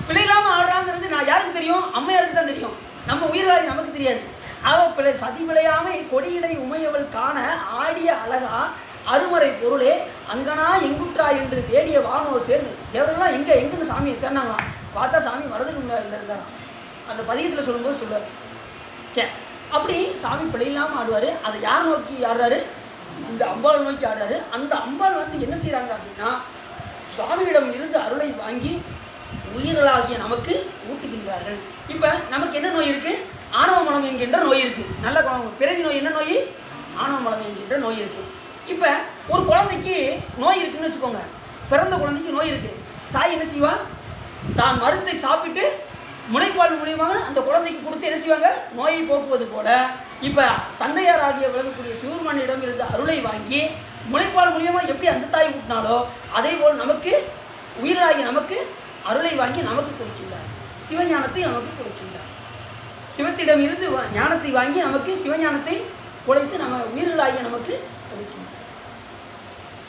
பிழை இல்லாமல் ஆடுறாங்கிறது நான் யாருக்கு தெரியும்? அம்மையாருக்கு தான் தெரியும், நம்ம உயிர்களாக நமக்கு தெரியாது. சதிப்பிழையாமை கொடியிடை உமையவள் காண ஆடிய அழகா அருமறை பொருளே அங்கனா எங்குற்றா என்று தேடிய வானோர் சேர்ந்து தேவரெல்லாம் எங்குன்னு சாமியை தேடினாங்களாம். பார்த்தா சாமி வரதுக்கு இல்லை இருந்தாராம். அந்த பதிகத்தில் சொல்லும்போது சொல்லுவார். அப்படி சாமி பிழை இல்லாமல் ஆடுவார். அதை யார் நோக்கி ஆடுறாரு? இந்த அம்பாள் நோக்கி ஆடுறாரு. அந்த அம்பாள் வந்து என்ன செய்கிறாங்க அப்படின்னா, சுவாமியிடம் இருந்து அருளை வாங்கி உயிர்களாகிய நமக்கு ஊட்டுகின்றார்கள். இப்போ நமக்கு என்ன நோய் இருக்குது? ஆணவ மலம் என்கின்ற நோய் இருக்குது. நல்ல பிறவி நோய். என்ன நோய்? ஆணவ மலம் என்கின்ற நோய் இருக்குது. இப்போ ஒரு குழந்தைக்கு நோய் இருக்குன்னு வச்சுக்கோங்க, பிறந்த குழந்தைக்கு நோய் இருக்குது. தாய் என்ன செய்வா? தான் மருந்தை சாப்பிட்டு முனைப்பால் மூலியமாக அந்த குழந்தைக்கு கொடுத்து என்ன செய்வாங்க? நோயை போக்குவது போல இப்போ தந்தையார் ஆகிய விளங்கக்கூடிய சிவபெருமானிடம் இருந்து அருளை வாங்கி முனைப்பால் மூலியமாக எப்படி அந்த தாய் ஊட்டினாலோ அதே போல் நமக்கு உயிராகி நமக்கு அருளை வாங்கி நமக்கு கொடுக்கின்றார். சிவஞானத்தை நமக்கு கொடுக்கின்றார். சிவத்திடம் இருந்து ஞானத்தை வாங்கி நமக்கு சிவஞானத்தை குலைத்து நம்ம உயிர்களாகிய நமக்கு கொடுக்கின்றார்.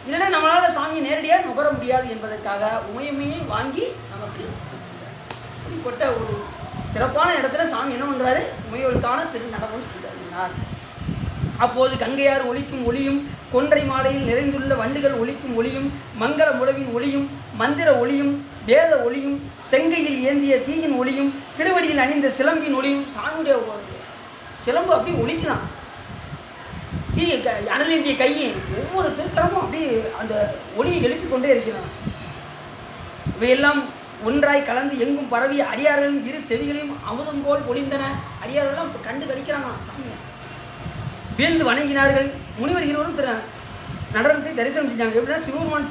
இல்லைன்னா நம்மளால் சாமியை நேரடியாக நுகர முடியாது என்பதற்காக உமையுமையை வாங்கி நமக்கு இப்படிப்பட்ட ஒரு சிறப்பான இடத்துல சாமி என்ன பண்ணுறாரு? உமையவளுக்கான திருநடனம் செய்தார். அப்போது கங்கையார் ஒலிக்கும் ஒளியும் கொன்றை மாலையில் நிறைந்துள்ள வண்டுகள் ஒலிக்கும் ஒளியும் மங்கள முழவின் ஒளியும் மந்திர ஒளியும் வேத ஒளியும் செங்கையில் ஏந்திய தீயின் ஒளியும் திருவடியில் அணிந்த சிலம்பின் ஒளியும் சாமியுடைய சிலம்பு அப்படி ஒலிக்குதான். தீ அனலேந்திய கையை ஒவ்வொரு திருக்கரமும் அப்படி அந்த ஒளியை எழுப்பிக் கொண்டே இருக்கிறான். இவையெல்லாம் ஒன்றாய் கலந்து எங்கும் பரவிய அடியார்களின் இரு செவிகளையும் அமுதம் போல் பொழிந்தன. அடியார்கள்லாம் கண்டு கழிக்கிறாங்க சாமியை. வீழ்ந்து வணங்கினார்கள். முனிவர் இருவரும் நடனத்தை தரிசனம் செஞ்சாங்க. எப்படின்னா சிவபெருமான்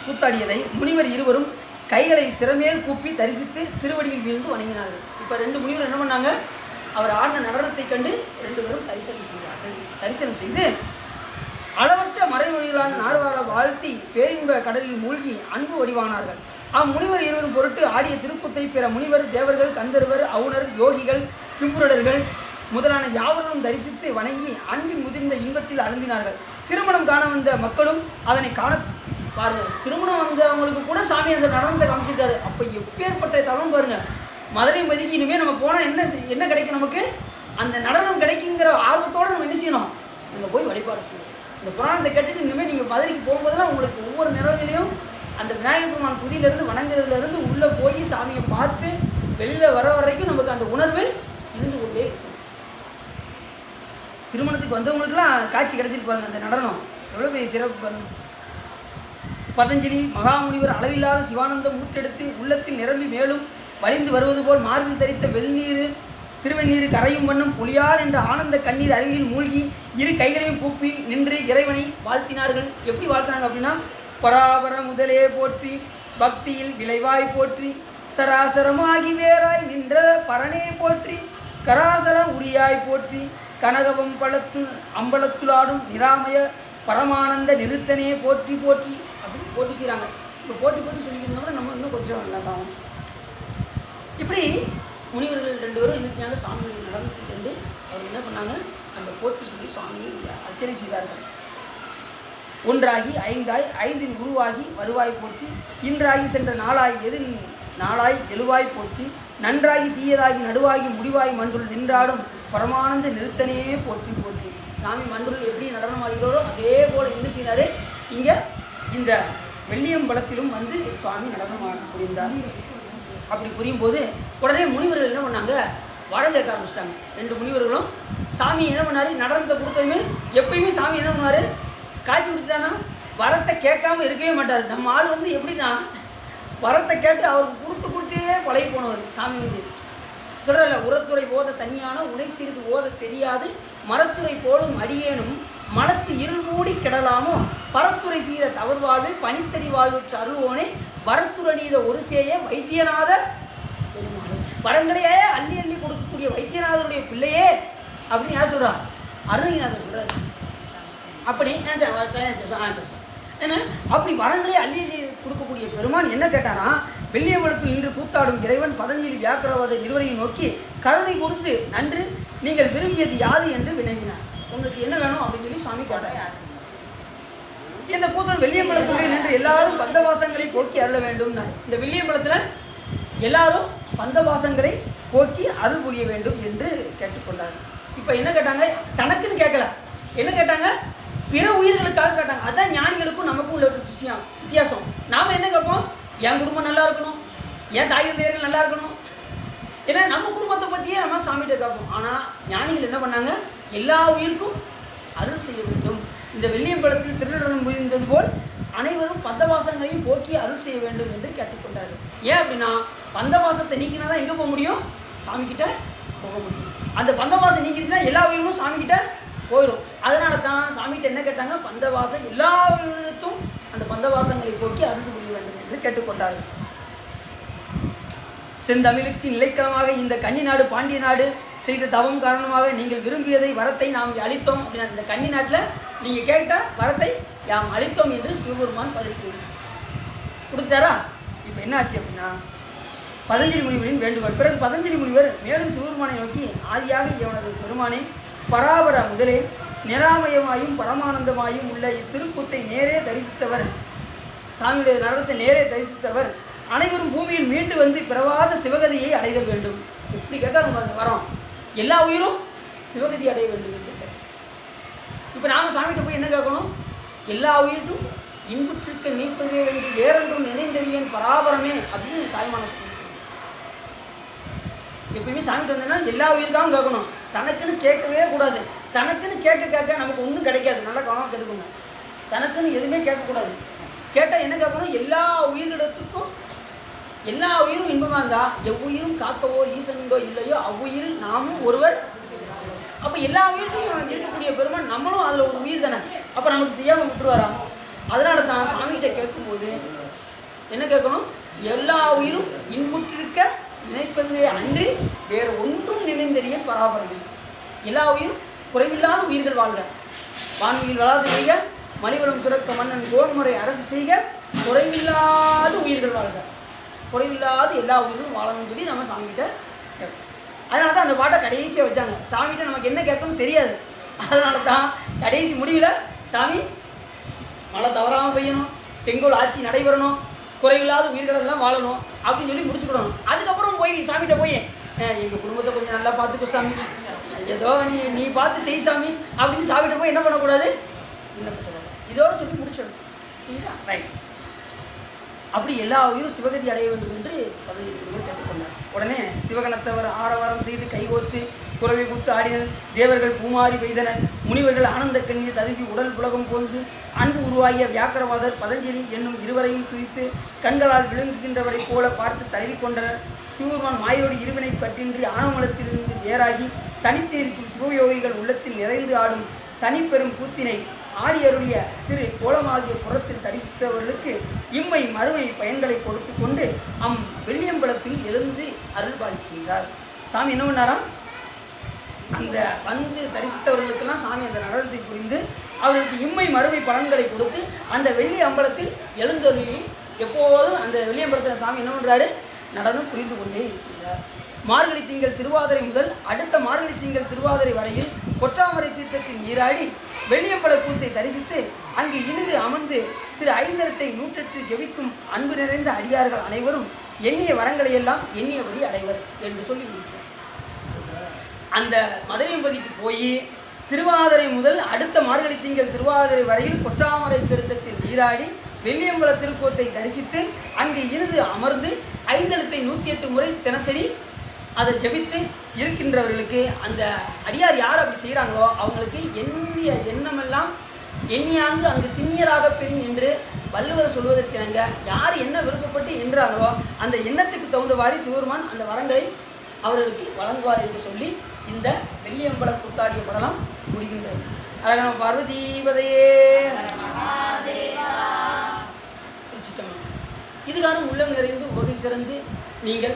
கூத்தாடியதை முனிவர் இருவரும் கைகளை சிறமேல் கூப்பி தரிசித்து திருவடியில் வீழ்ந்து வணங்கினார்கள். இப்போ ரெண்டு முனிவர் என்ன பண்ணாங்க? அவர் ஆடின நடனத்தை கண்டு ரெண்டு பேரும் தரிசனம் செய்தார்கள். தரிசனம் செய்து அளவற்ற மறைமொழிகளால் நார்வார வாழ்த்தி பேரின்ப கடலில் மூழ்கி அன்பு வடிவானார்கள். முனிவர் இருவரும் பொருட்டு ஆடிய திருப்புத்தை பிற முனிவர் தேவர்கள் கந்தர்வர் அவுணர் யோகிகள் கிம்புரடர்கள் முதலான யாவர்களும் தரிசித்து வணங்கி அன்பின் முதிர்ந்த இன்பத்தில் அழுந்தினார்கள். திருமணம் காண வந்த மக்களும் அதனை காண பாருங்கள். திருமணம் வந்தவங்களுக்கு கூட சாமி அந்த நடனத்தை காமிச்சிருக்காரு. அப்போ எப்பேற்பட்ட தளம் பாருங்கள். மதுரை மதிக்கு இனிமேல் நம்ம போனால் என்ன கிடைக்கும்? நமக்கு அந்த நடனம் கிடைக்குங்கிற ஆர்வத்தோடு நம்ம என்ன செய்யணும்? அங்கே போய் வழிபாடு செய்யணும். இந்த புராணத்தை கேட்டுட்டு இனிமேல் நீங்கள் மதுரைக்கு போகும்போதெல்லாம் உங்களுக்கு ஒவ்வொரு நிறவிலையும் அந்த விநாயகர் பெருமான் புதியிலேருந்து வணங்குறதுலேருந்து உள்ளே போய் சாமியை பார்த்து வெளியில் வர வரைக்கும் நமக்கு அந்த உணர்வு இருந்து கொண்டே இருக்கும். திருமணத்துக்கு வந்தவங்களுக்குலாம் காட்சி கிடைச்சிருப்பாருங்க. அந்த நடனம் எவ்வளோ பெரிய சிறப்பு பாருங்க. பதஞ்சலி மகாமுனிவர் அளவில்லாத சிவானந்தம் ஊட்டெடுத்து உள்ளத்தில் நிரம்பி மேலும் வலிந்து வருவது போல் மார்பில் தரித்த திருவெண்ணீர் கரையும் வண்ணம் புலியார் என்ற ஆனந்த கண்ணீர் அருவியில் மூழ்கி இரு கைகளையும் கூப்பி நின்று இறைவனை வாழ்த்தினார்கள். எப்படி வாழ்த்தினாங்க அப்படின்னா, பராபர முதலே போற்றி பக்தியில் விளைவாய் போற்றி சராசரமாகி வேறாய் நின்ற பரனே போற்றி கராசர உரியாய் போற்றி கனகவம் அம்பலத்துளாடும் நிராமய பரமானந்த நிறுத்தனே போற்றி போற்றி அப்படின்னு போட்டி செய்கிறாங்க. இப்போ போட்டி சொல்லிக்கிறதோட நம்ம இன்னும் கொஞ்சம் நல்லாகும். இப்படி முனிவர்கள் ரெண்டு பேரும் இன்னைக்கு சாமியை நடந்து கொண்டு அவர் என்ன பண்ணாங்க? அந்த போட்டி சொல்லி சுவாமியை அர்ச்சனை செய்தார்கள். ஒன்றாகி ஐந்தாய் ஐந்தின் உருவாகி வருவாய் போற்றி இன்றாகி சென்ற நாளாய் நாளாய் எழுவாய் போற்றி நன்றாகி தீயதாகி நடுவாகி முடிவாய் மன்றுள் நின்றாடும் பரமானந்த நிறுத்தனையே போற்றி போற்றி. சாமி மன்றுள் எப்படி நடனம் ஆடுகிறாரோ அதே போல் என்ன செய்கிறாரு? இங்கே இந்த வெள்ளியம்பலத்திலும் வந்து சுவாமி நடனம் புரிந்தார். அப்படி புரியும் போது உடனே முனிவர்கள் என்ன பண்ணாங்க, வரம் கேட்க ஆரம்பிச்சிட்டாங்க. 2 முனிவர்களும் சாமி என்ன பண்ணார், நடனத்தை கொடுத்ததுமே எப்பயுமே சாமி என்ன பண்ணுவார், காட்சி கொடுத்துட்டானா வரத்தை கேட்காம இருக்கவே மாட்டார். நம்ம ஆள் வந்து எப்படின்னா வரத்தை கேட்டு அவருக்கு கொடுத்தே பழகி போனவர். சாமி வந்து சொல்கிறல்ல, உரத்துறை ஓத தனியான உடை சிறிது ஓத தெரியாது மரத்துறை போலும் அடியேனும் மனத்து இருள் மூடி கிடலாமோ பரத்துறை சீர தவறு வாழ்வை பனித்தடி வாழ்வுற்ற அருள்வோனே வரத்துரணீத ஒரு சேய வைத்தியநாத வரங்களையே அள்ளி அள்ளி கொடுக்கக்கூடிய வைத்தியநாதருடைய பிள்ளையே அப்படின்னு யார் சொல்கிறா, அருணகிரிநாதர் சொல்கிறார். அப்படி ஏன்னா அப்படி வரங்களே அள்ளி அள்ளி கொடுக்கக்கூடிய பெருமான் என்ன கேட்டானா, வெள்ளியம்பலத்தில் நின்று கூத்தாடும் இறைவன் பதஞ்சலி வியாக்கிரவாதர் இருவரையும் நோக்கி கருணை கொடுத்து நன்று நீங்கள் விரும்பியது யாது என்று வினவினார். உங்களுக்கு என்ன வேணும் அப்படின்னு சொல்லி சுவாமி கேட்டார். இந்த கூத்தன் வெள்ளியம்பலத்துடைய நின்று எல்லாரும் பந்தவாசங்களை போக்கி அருள வேண்டும்னார். இந்த வெள்ளியம்பலத்தில் எல்லாரும் பந்தவாசங்களை போக்கி அருள் புரிய வேண்டும் என்று கேட்டுக்கொண்டார். இப்போ என்ன கேட்டாங்க, தனக்குன்னு கேட்கல, என்ன கேட்டாங்க, பிற உயிர்களுக்காக கேட்டாங்க. அதுதான் ஞானிகளுக்கும் நமக்கும் உள்ள வித்தியாசம். நாம் என்ன கேட்போம், என் குடும்பம் நல்லா இருக்கணும், என் தாய் தந்தையர்கள் நல்லா இருக்கணும், ஏன்னா நம்ம குடும்பத்தை பற்றியே நம்ம சாமிகிட்ட கேட்போம். ஆனால் ஞானிகள் என்ன பண்ணாங்க, எல்லா உயிருக்கும் அருள் செய்ய வேண்டும். இந்த வெள்ளியம்பலத்தில் திருநடனம் புரிந்தது போல் அனைவரும் பந்தவாசங்களையும் போக்கி அருள் செய்ய வேண்டும் என்று கேட்டுக்கொண்டார்கள். ஏன் அப்படின்னா பந்தவாசத்தை நீக்கினா தான் எங்கே போக முடியும், சாமிக்கிட்ட போக முடியும். அந்த பந்தவாசம் நீக்கிடுச்சுன்னா எல்லா உயிரும் சாமிக்கிட்ட போயிடும். அதனால தான் சாமிகிட்ட என்ன கேட்டாங்க, பந்தவாசம் எல்லா உயிரினத்தும் அந்த பந்தவாசங்களை போக்கி அருள் புரிய வேண்டும் என்று கேட்டுக்கொண்டார்கள். செந்தமிழுக்கு நிலைக்களமாக இந்த கன்னி நாடு பாண்டிய நாடு செய்த தவம் காரணமாக நீங்கள் விரும்பியதை வரத்தை நாம் அளித்தோம் அப்படின்னா, இந்த கன்னி நாட்டில் நீங்கள் கேட்ட வரத்தை நாம் அளித்தோம் என்று சிவபெருமான் பதில் கொடுத்தாரா. இப்போ என்ன ஆச்சு அப்படின்னா, பதஞ்சலி முனிவரின் வேண்டுகோள். பிறகு பதஞ்சலி முனிவர் மேலும் சிவபெருமானை நோக்கி, ஆதியாக இவனது பெருமானே, பராபர முதலே நிராமயமாயும் பரமானந்தமாயும் உள்ள இத்திருக்கூத்தை நேரே தரிசித்தவர், சாமியுடைய நடனத்தை நேரே தரிசித்தவர் அனைவரும் பூமியில் மீண்டு வந்து பிறவாத சிவகதியை அடைதல் வேண்டும். இப்படி கேட்க வரோம், எல்லா உயிரும் சிவகதி அடைய வேண்டும் என்று கேட்க. இப்போ நாம் சாமிகிட்ட போய் என்ன கேட்கணும், எல்லா உயிரும் இன்புற்றிருக்க நீப்பதே என்று வேறொன்றும் நினைந்தறியேன் பராபரமே அப்படின்னு தாய்மான சொல்லி. எப்பயுமே சாமிகிட்ட வந்தேன்னா எல்லா உயிருக்காகவும் கேட்கணும், தனக்குன்னு கேட்கவே கூடாது. தனக்குன்னு கேட்க நமக்கு ஒன்றும் கிடைக்காது. நல்லா கவனம் கேட்டுக்கோங்க, தனக்குன்னு எதுவுமே கேட்கக்கூடாது. கேட்டால் என்ன கேட்கணும், எல்லா உயிரிடத்துக்கும் எல்லா உயிரும் இன்பமாக இருந்தால் எவ்வுயிரும் காக்கவோ ஈசனுண்டோ இல்லையோ அவ்வுயிரில் நாமும் ஒருவர். அப்போ எல்லா உயிருக்கும் இருக்கக்கூடிய பெருமான் நம்மளும் அதில் ஒரு உயிர் தானே, அப்போ நமக்கு செய்யாமல் விட்டுருவாராம். அதனால தான் சாமிகிட்ட கேட்கும்போது என்ன கேட்கணும், எல்லா உயிரும் இன்புற்றிருக்க நினைப்பதுவே அன்றி வேறு ஒன்றும் நினைந்தறிய பராபரமே. எல்லா உயிரும் குறைவில்லாத உயிர்கள் வாழ்க, வான்மையில் வளாது செய்க, மணிவளம் துறக்க மன்னன் கோன்முறை அரசு செய்க, குறைவில்லாத உயிர்கள் வாழ்க, குறைவில்லாத எல்லா உயிர்களும் வாழணும்னு சொல்லி நம்ம சாமிகிட்ட கேட்போம். அதனால தான் அந்த பாட்டை கடைசியாக வச்சாங்க. சாமிகிட்ட நமக்கு என்ன கேட்கணும்னு தெரியாது. அதனால தான் கடைசி முடிவில் சாமி மழை தவறாமல் பெய்யணும், செங்கோல் ஆட்சி நடைபெறணும், குறைவில்லாத உயிர்களெல்லாம் வாழணும் அப்படின்னு சொல்லி முடிச்சுக்கிடணும். அதுக்கப்புறம் போய் சாமிகிட்ட போய் எங்கள் குடும்பத்தை கொஞ்சம் நல்லா பார்த்துக்கோ சாமி, ஏதோ நீ பார்த்து செய் சாமி அப்படின்னு சாமிகிட்ட போய் என்ன பண்ணக்கூடாது, விண்ணப்பம் சொல்லணும். இதோட சொல்லி முடிச்சிடணும். சரிங்களா, ரைட். அப்படி எல்லா உயிரும் சிவகதி அடைய வேண்டும் என்று பதவி கேட்டுக்கொண்டார். உடனே சிவகணத்தவர் ஆரவாரம் செய்து கைகோத்து குறவை கூத்து ஆடினர். தேவர்கள் பூமாரி பெய்தனர். முனிவர்கள் ஆனந்த கண்ணீர் ததும்பி உடல் புலகம் போந்து அன்பு உருவாகிய வியாக்கிரவாதர் பதஞ்சலி என்னும் இருவரையும் துதித்து கண்களால் விழுங்குகின்றவரை போல பார்த்து தழுவிக்கொண்டனர். சிவபெருமான் மாயோடு இருவினை கட்டின்றி ஆணவமலத்திலிருந்து வேறாகி தனித்து நிற்கும் சிவயோகிகள் உள்ளத்தில் நிறைந்து ஆடும் தனிப்பெரும் கூத்தினை ஆடி அருளிய திரு கோலமாகிய புறத்தில் தரிசித்தவர்களுக்கு இம்மை மறுமை பயன்களை கொடுத்து கொண்டு வெள்ளியம்பலத்தில் எழுந்து அருள் பாலிக்கின்றார். சாமி என்ன பண்ணாராம், அந்த வந்து தரிசித்தவர்களுக்கெல்லாம் சாமி அந்த நடனத்தை புரிந்து அவர்களுக்கு இம்மை மறுமை பலன்களை கொடுத்து அந்த வெள்ளி அம்பலத்தில் எழுந்தருளி எப்போதும் அந்த வெள்ளியம்பலத்தில் சாமி என்ன பண்ணுறாரு, நடனம் புரிந்து கொண்டே இருக்கின்றார். மார்கழி திங்கள் திருவாதிரை முதல் அடுத்த மார்கழி திங்கள் திருவாதிரை வரையில் கொற்றாமரை தீர்த்தத்தில் நீராடி வெள்ளியம்பல கூத்தை தரிசித்து அங்கு இனிது அமர்ந்து திரு ஐந்தரத்தை நூற்றற்று ஜெபிக்கும் அன்பு நிறைந்த அடியார்கள் அனைவரும் எண்ணிய வரங்களையெல்லாம் எண்ணியபடி அடைவர் என்று சொல்லி முடிக்கிறார். அந்த மதுரையம்பதிக்கு போய் திருவாதிரை முதல் அடுத்த மார்கழி திங்கள் திருவாதிரை வரையில் கொற்றாமரை தீர்த்தத்தில் நீராடி வெள்ளியம்பல திருக்கோத்தை தரிசித்து அங்கே இருந்து அமர்ந்து 5 எழுத்தை 108 முறை தினசரி அதை ஜபித்து இருக்கின்றவர்களுக்கு அந்த அடியார் யார் அப்படி செய்கிறாங்களோ அவங்களுக்கு எண்ணிய எண்ணமெல்லாம் எண்ணியாங்கு அங்கு திண்ணியராக பெறும் என்று வள்ளுவர் சொல்வதற்கிணங்க யார் என்ன விருப்பப்பட்டு என்றாங்களோ அந்த எண்ணத்துக்கு தகுந்தவாறு சிவருமான் அந்த வரங்களை அவர்களுக்கு வழங்குவார் என்று சொல்லி இந்த வெள்ளியம்பல கூத்தாடிய படலம் முடிகின்றது. அழகான பார்வதீபதையே திருச்சிட்டம்பலம். இதுகாரும் உள்ளம் நிறைந்து உவகை சிறந்து நீங்கள்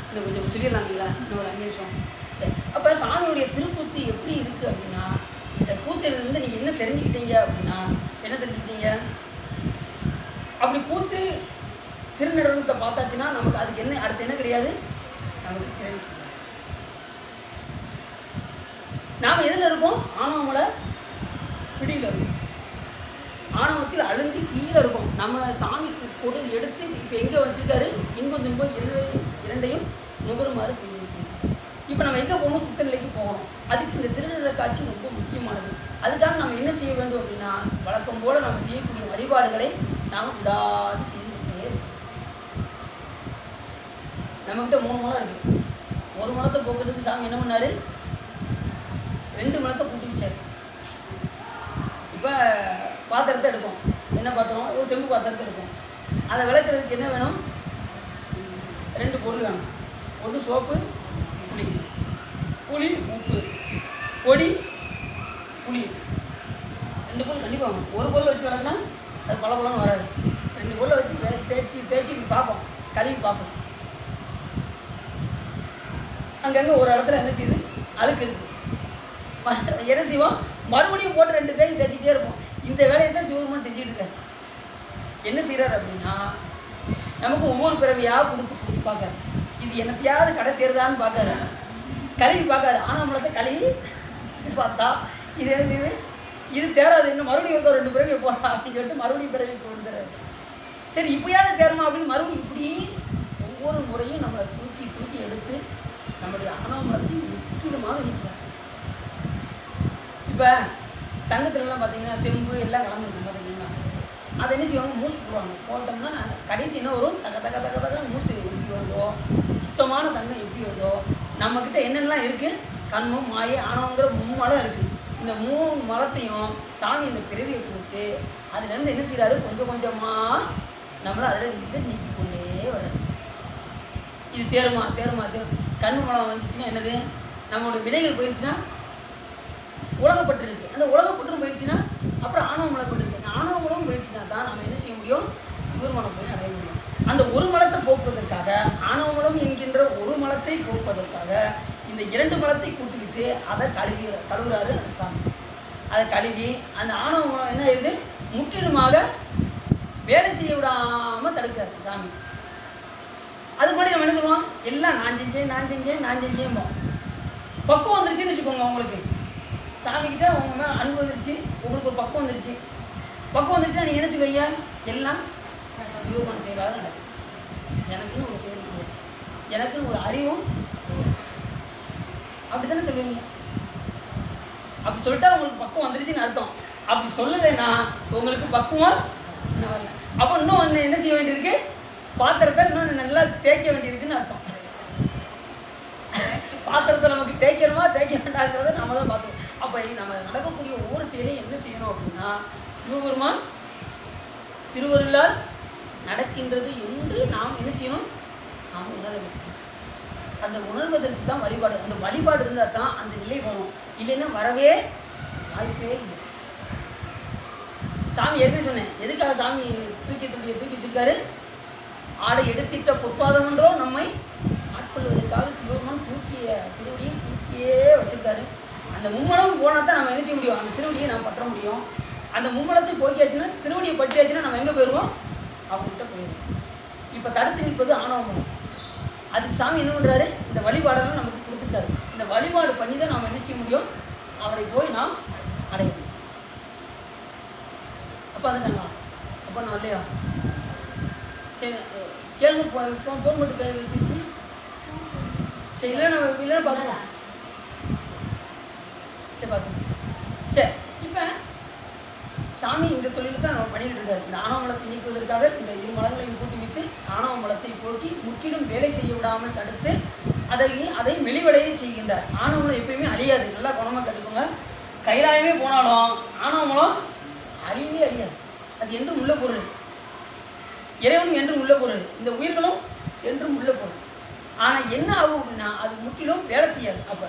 இந்த கொஞ்சம் சொல்லிடலாங்களா? இன்னும் ஒரு 5 நிமிஷம். சரி, அப்போ சாமியுடைய திருக்கூத்து எப்படி இருக்குது அப்படின்னா, இந்த கூத்திலிருந்து நீங்கள் என்ன தெரிஞ்சுக்கிட்டீங்க அப்படின்னா, என்ன தெரிஞ்சுக்கிட்டீங்க? அப்படி கூத்து திருநடனத்தை பார்த்தாச்சுன்னா நமக்கு அதுக்கு என்ன அடுத்து என்ன கிடையாது, நமக்கு கிடையாது. நாம் எதில் இருக்கோம்? ஆணவமலை பிடியில் இருக்கும். ஆணவத்தில் அழுந்தி கீழே இருக்கும். நம்ம சாமிக்கு கொடு எடுத்து இப்போ எங்கே வச்சுருக்காரு? இன்பம் துன்பம் இரண்டையும் நுகருமாறு செய்திருக்கோம். இப்போ நம்ம எங்கே போகணும்? சுத்த நிலைக்கு போகணும். அதுக்கு இந்த திருநடன காட்சி ரொம்ப முக்கியமானது. அதுக்காக நம்ம என்ன செய்ய வேண்டும் அப்படின்னா, வழக்கம் போல் நம்ம செய்யக்கூடிய வழிபாடுகளை நாம் விடாது செய்துக்கிட்டே இருக்கோம். நம்மக்கிட்ட 3 மலம் இருக்குது. ஒரு மலத்தை போக்குறதுக்கு சாமி என்ன பண்ணார்? 2 மலத்தை கூட்டி வச்சார். இப்போ பாத்திரத்தை எடுக்கும். என்ன பாத்திரம்? ஒரு செம்பு பாத்திரத்தை எடுக்கும். அதை விளக்குறதுக்கு என்ன வேணும்? 2 பொருள் வேணும். ஒன்று சோப்பு, புளி. புளி, உப்பு, பொடி, புளி. 2 பொருள் கண்டிப்பாக வேணும். ஒரு பொருளை வச்சு விளக்குனா அது பலன்னு வராது. 2 பொருளை வச்சு தேய்ச்சி இப்படி பார்ப்போம், கழுவி பார்ப்போம். அங்கங்கே ஒரு இடத்துல என்ன செய்யுது? அழுக்கு இருக்குது. என்ன செய்வோம்? மறுபடியும் போட்டு 2 தேய்ச்சிக்கிட்டே இருப்போம். இந்த வேலையை தான் சிவபெருமான் செஞ்சுட்டு இருக்காரு. என்ன செய்கிறார் அப்படின்னா, நமக்கு ஒவ்வொரு பிறவியாக கொடுத்து பார்க்காரு. இது என்னத்தையாவது கடை தேர்தான்னு பார்க்காரு, கழுவி பார்க்காரு. ஆணவமலத்தை கழுவி பார்த்தா இது என்ன செய்யுது? இது தேராது, இன்னும் மறுபடியும் இருக்க 2 பிறவி போடலாம் அப்படின்னு சொல்லிட்டு மறுபடியும் பிறவி கொடுத்துறாரு. சரி, இப்போயாவது தேருமா அப்படின்னு மறுபடியும் இப்படி ஒவ்வொரு முறையும் நம்மளை தூக்கி எடுத்து நம்மளுடைய ஆணவமலத்தை முற்றிலுமாக நீக்கிறார். இப்போ தங்கத்துலலாம் பார்த்தீங்கன்னா செம்பு எல்லாம் கலந்துருக்கும். பார்த்தீங்கன்னா அதை என்ன செய்வாங்க? மூசு போடுவாங்க. போட்டோம்னா கடைசி என்ன வரும்? தக்க மூசு எப்படி வருதோ, சுத்தமான தங்கம் எப்படி வருதோ, நம்மக்கிட்ட என்னென்னலாம் இருக்குது? கண்மம், மாயை, ஆணவங்கிற 3 மலம் இருக்குது. இந்த 3 மலத்தையும் சாமி இந்த பிறவியை கொடுத்து அதுலேருந்து என்ன செய்கிறாரு? கொஞ்சம் கொஞ்சமாக நம்மளை அதில் இருந்து நீக்கி கொண்டே வர்றாரு. இது தேருமா? கண்ம மலம் வந்துச்சுன்னா என்னது? நம்மளுடைய வினைகள் போயிடுச்சுன்னா உலகப்பட்டு இருக்குது. அந்த உலகப்பற்றும் போயிடுச்சுன்னா அப்புறம் ஆணவ மலப்பட்டு இருக்குது. அந்த ஆணவ மலம் போயிடுச்சுன்னா தான் நம்ம என்ன செய்ய முடியும்? சிவருமானை போய் அடைய முடியும். அந்த ஒரு மலத்தை போக்குவதற்காக, ஆணவ மலம் என்கின்ற ஒரு மலத்தை போக்குவதற்காக இந்த 2 மலத்தை கூட்டி வைத்து அதை கழுவுறாரு அந்த சாமி. அதை கழுவி அந்த ஆணவ மலம் என்ன ஆகுது? முற்றிலுமாக வேலை செய்ய விடாமல் தடுக்கிறார் சாமி. அது மாதிரி நம்ம என்ன சொல்லுவோம்? எல்லாம் நான் செஞ்சேன் பக்குவம் வந்துருச்சுன்னு வச்சுக்கோங்க. உங்களுக்கு சாமிக்கிட்ட உங்க மேலே அன்பு வந்துருச்சு, உங்களுக்கு ஒரு பக்குவம் வந்துருச்சு. பக்குவம் வந்துருச்சுன்னா நீங்கள் என்ன சொல்லுவீங்க? எல்லாம் சிவபெருமான் செயலாக நடக்கும். எனக்குன்னு ஒரு செயல் கிடையாது, எனக்குன்னு ஒரு அறிவும் அப்படி தானே சொல்லுவீங்க. அப்படி சொல்லிட்டா உங்களுக்கு பக்குவம் வந்துருச்சுன்னு அர்த்தம். அப்படி சொல்லுதுன்னா உங்களுக்கு பக்குவம் இன்னும் வரல. அப்போ இன்னும் என்ன செய்ய வேண்டியிருக்கு? பாத்திரத்தை இன்னும் நல்லா தேய்க்க வேண்டியிருக்குன்னு அர்த்தம். பாத்திரத்தை நமக்கு தேய்க்கணுமா தேய்க்க வேண்டாங்கிறத நம்ம தான் பார்த்தோம். அப்போ நம்ம நடக்கக்கூடிய ஒவ்வொரு செயலையும் என்ன செய்யணும் அப்படின்னா, சிவபெருமான் திருவருளால் நடக்கின்றது என்று நாம் என்ன செய்யணும்? நாம் உணர வேண்டும். அந்த உணர்வதற்கு தான் வழிபாடு. அந்த வழிபாடு இருந்தால் தான் அந்த நிலை வரும். இல்லைன்னா வரவே வாய்ப்பே இல்லை. சாமி ஏற்கனவே சொன்னேன், எதுக்காக சாமி தூக்கி வச்சிருக்காரு? ஆடை எடுத்திட்ட பொற்பாதம் என்றோ நம்மை ஆட்கொள்வதற்காக சிவபெருமான் தூக்கியே வச்சிருக்காரு. அந்த மும்மலம் போனால் தான் நம்ம என்ன செய்ய முடியும்? அந்த திருவடியை நாம் பற்ற முடியும். அந்த மும்மலத்தை போக்கியாச்சுன்னா, திருவடியை பற்றியாச்சுன்னா நம்ம எங்கே போயிடுவோம்? அவங்ககிட்ட போயிடுவோம். இப்போ தடுத்து நிற்பது ஆணவம். அதுக்கு சாமி என்ன பண்ணுறாரு? இந்த வழிபாடெல்லாம் நமக்கு கொடுத்துருக்காரு. இந்த வழிபாடு பண்ணி தான் நாம் என்ன செய்ய முடியும்? அவரை போய் நாம் அடையணும். அப்போ அதுதாங்களா? அப்போ நான் இல்லையா? சரி, கேள்வி ஃபோன் மட்டும் கேள்வி வச்சுருக்கு. சரி, இல்லைன்னா பார்த்துக்கலாம். சரி, பார்த்துக்கலாம். சரி, இப்போ சாமி இந்த தொழிலுக்கு தான் நம்ம பண்ணிக்கிட்டு இருக்காரு. இந்த ஆணவ மலத்தை நீக்குவதற்காக இந்த இரு மலங்களையும் கூட்டி வைத்து ஆணவ மலத்தை போக்கி முற்றிலும் வேலை செய்ய விடாமல் தடுத்து அதை மெலிவடைய செய்கின்றார். ஆணவ மலம் எப்பயுமே அழியாது. நல்லா குணமாக கட்டுக்கோங்க. கைலாயமே போனாலும் ஆணவ மலம் அழியவே அழியாது. அது என்றும் உள்ள பொருள். இறைவனும் என்றும் உள்ள பொருள், இந்த உயிர்களும் என்றும் உள்ள பொருள். ஆனால் என்ன ஆகும் அப்படின்னா அது முற்றிலும் வேலை செய்யாது. அப்போ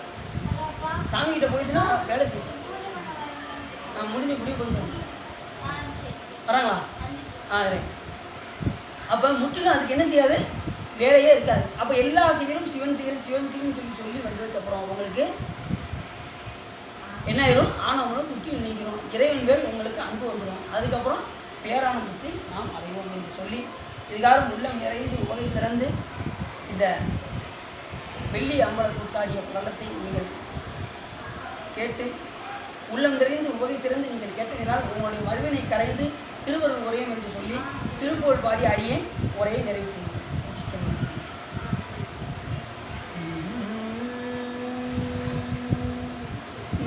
சாமிகிட்ட போயிடுச்சுன்னா வேலை செய்யும். நான் முடிஞ்ச முடிவு கொஞ்சம் வராங்களா? ரைட். அப்போ முற்றிலும் அதுக்கு என்ன செய்யாது, வேலையே இருக்காது. அப்போ எல்லா செயலும் சிவன் செயல் சிவன் செயல்னு சொல்லி வந்ததுக்கப்புறம் உங்களுக்கு என்ன ஆயிரும், ஆணவங்களும் முற்றிலும் நீக்கிறோம். இறைவன் மேல் உங்களுக்கு அன்பு வந்துடும். அதுக்கப்புறம் பேரானந்தத்தை நாம் அடைவோம் என்று சொல்லி இதுக்காக உள்ளம் நிறைந்து உவகை சிறந்து இந்த வெள்ளி அம்பல கூத்தாடிய படலத்தை நீங்கள் கேட்டு உள்ளம் நிறைந்து உவகை சிறந்து நீங்கள் கேட்டதினால் உங்களுடைய வல்வினை கரைந்து திருவருள் உரையும் என்று சொல்லி திருப்புகழ் பாடி அடியே உரையை நிறைவு செய்யும்.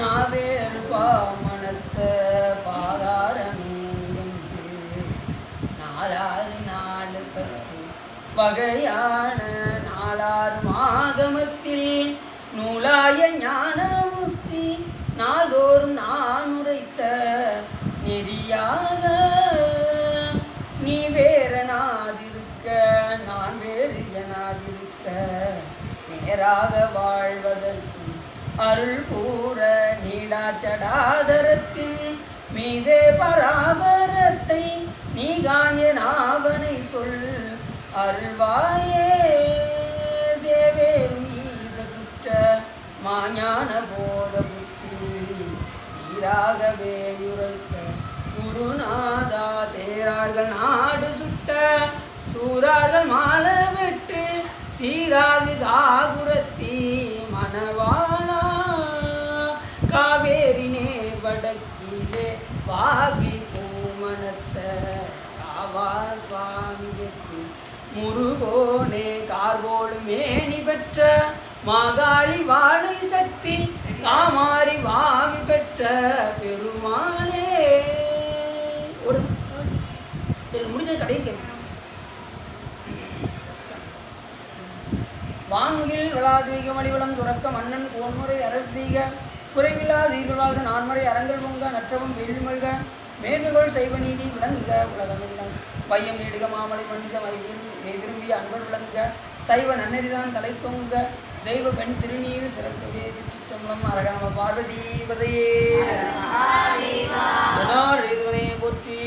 நாவேறு பாமணத்த பாதாரமே நிறைந்து நாலாறு நாலு கற்று வகையான நாலாறு ஆகமத்தில் நூலாய ஞானமுக்தி நாள்தோறும் நான் உரைத்த நெறியாக நீ வேறனாதிருக்க நான் வேறு எனாதிருக்க நேராக வாழ்வதற்கு அருள் கூற நீடாச்சடாதரத்தின் மீதே பராபரத்தை நீ காண்ய நாவனை சொல் அருள்வாயே சேவேரும் ஈசகுற்ற மாஞான போத புத்தி சீராகவே உரைத்த குருநாதா தேரார்கள் நாடு சுட்ட சூரார்கள் மாலை வெட்டு தீராகு தாகுரத்தி மணவாளா காவேரி நேர் வடக்கிலே வாகி பூமணத்த காவா சுவாமி வெற்றி முருகோனே கார்போடு மேனி பெற்ற மாகாளி வாழை சக்தி காமாரி வாவி பெற்ற பெருமானே. ஒரு சரி முடிஞ்ச கடைசி வான்முகில் விளாதுவிக மலிவளம் துறக்க மன்னன் கோன்முறை அரசீக குறைவில்லாது ஈருளாக நான்முறை அரங்கல் பொங்க நற்றவும் வேள்விமல்க மேன்மைகள் செய்வ நீதி விளங்குக உலகமெல்லாம் பையம் நீடுக மாமலை பண்டிக மெய் விரும்பிய அன்பர் விளங்குக சைவ நன்னெறிதான் தலை தோங்குக தெய்வ பெண் திருநீர் சிறக்கவே சிற்றம்பலம் அரகணம பார்வதி பதையே போற்றி.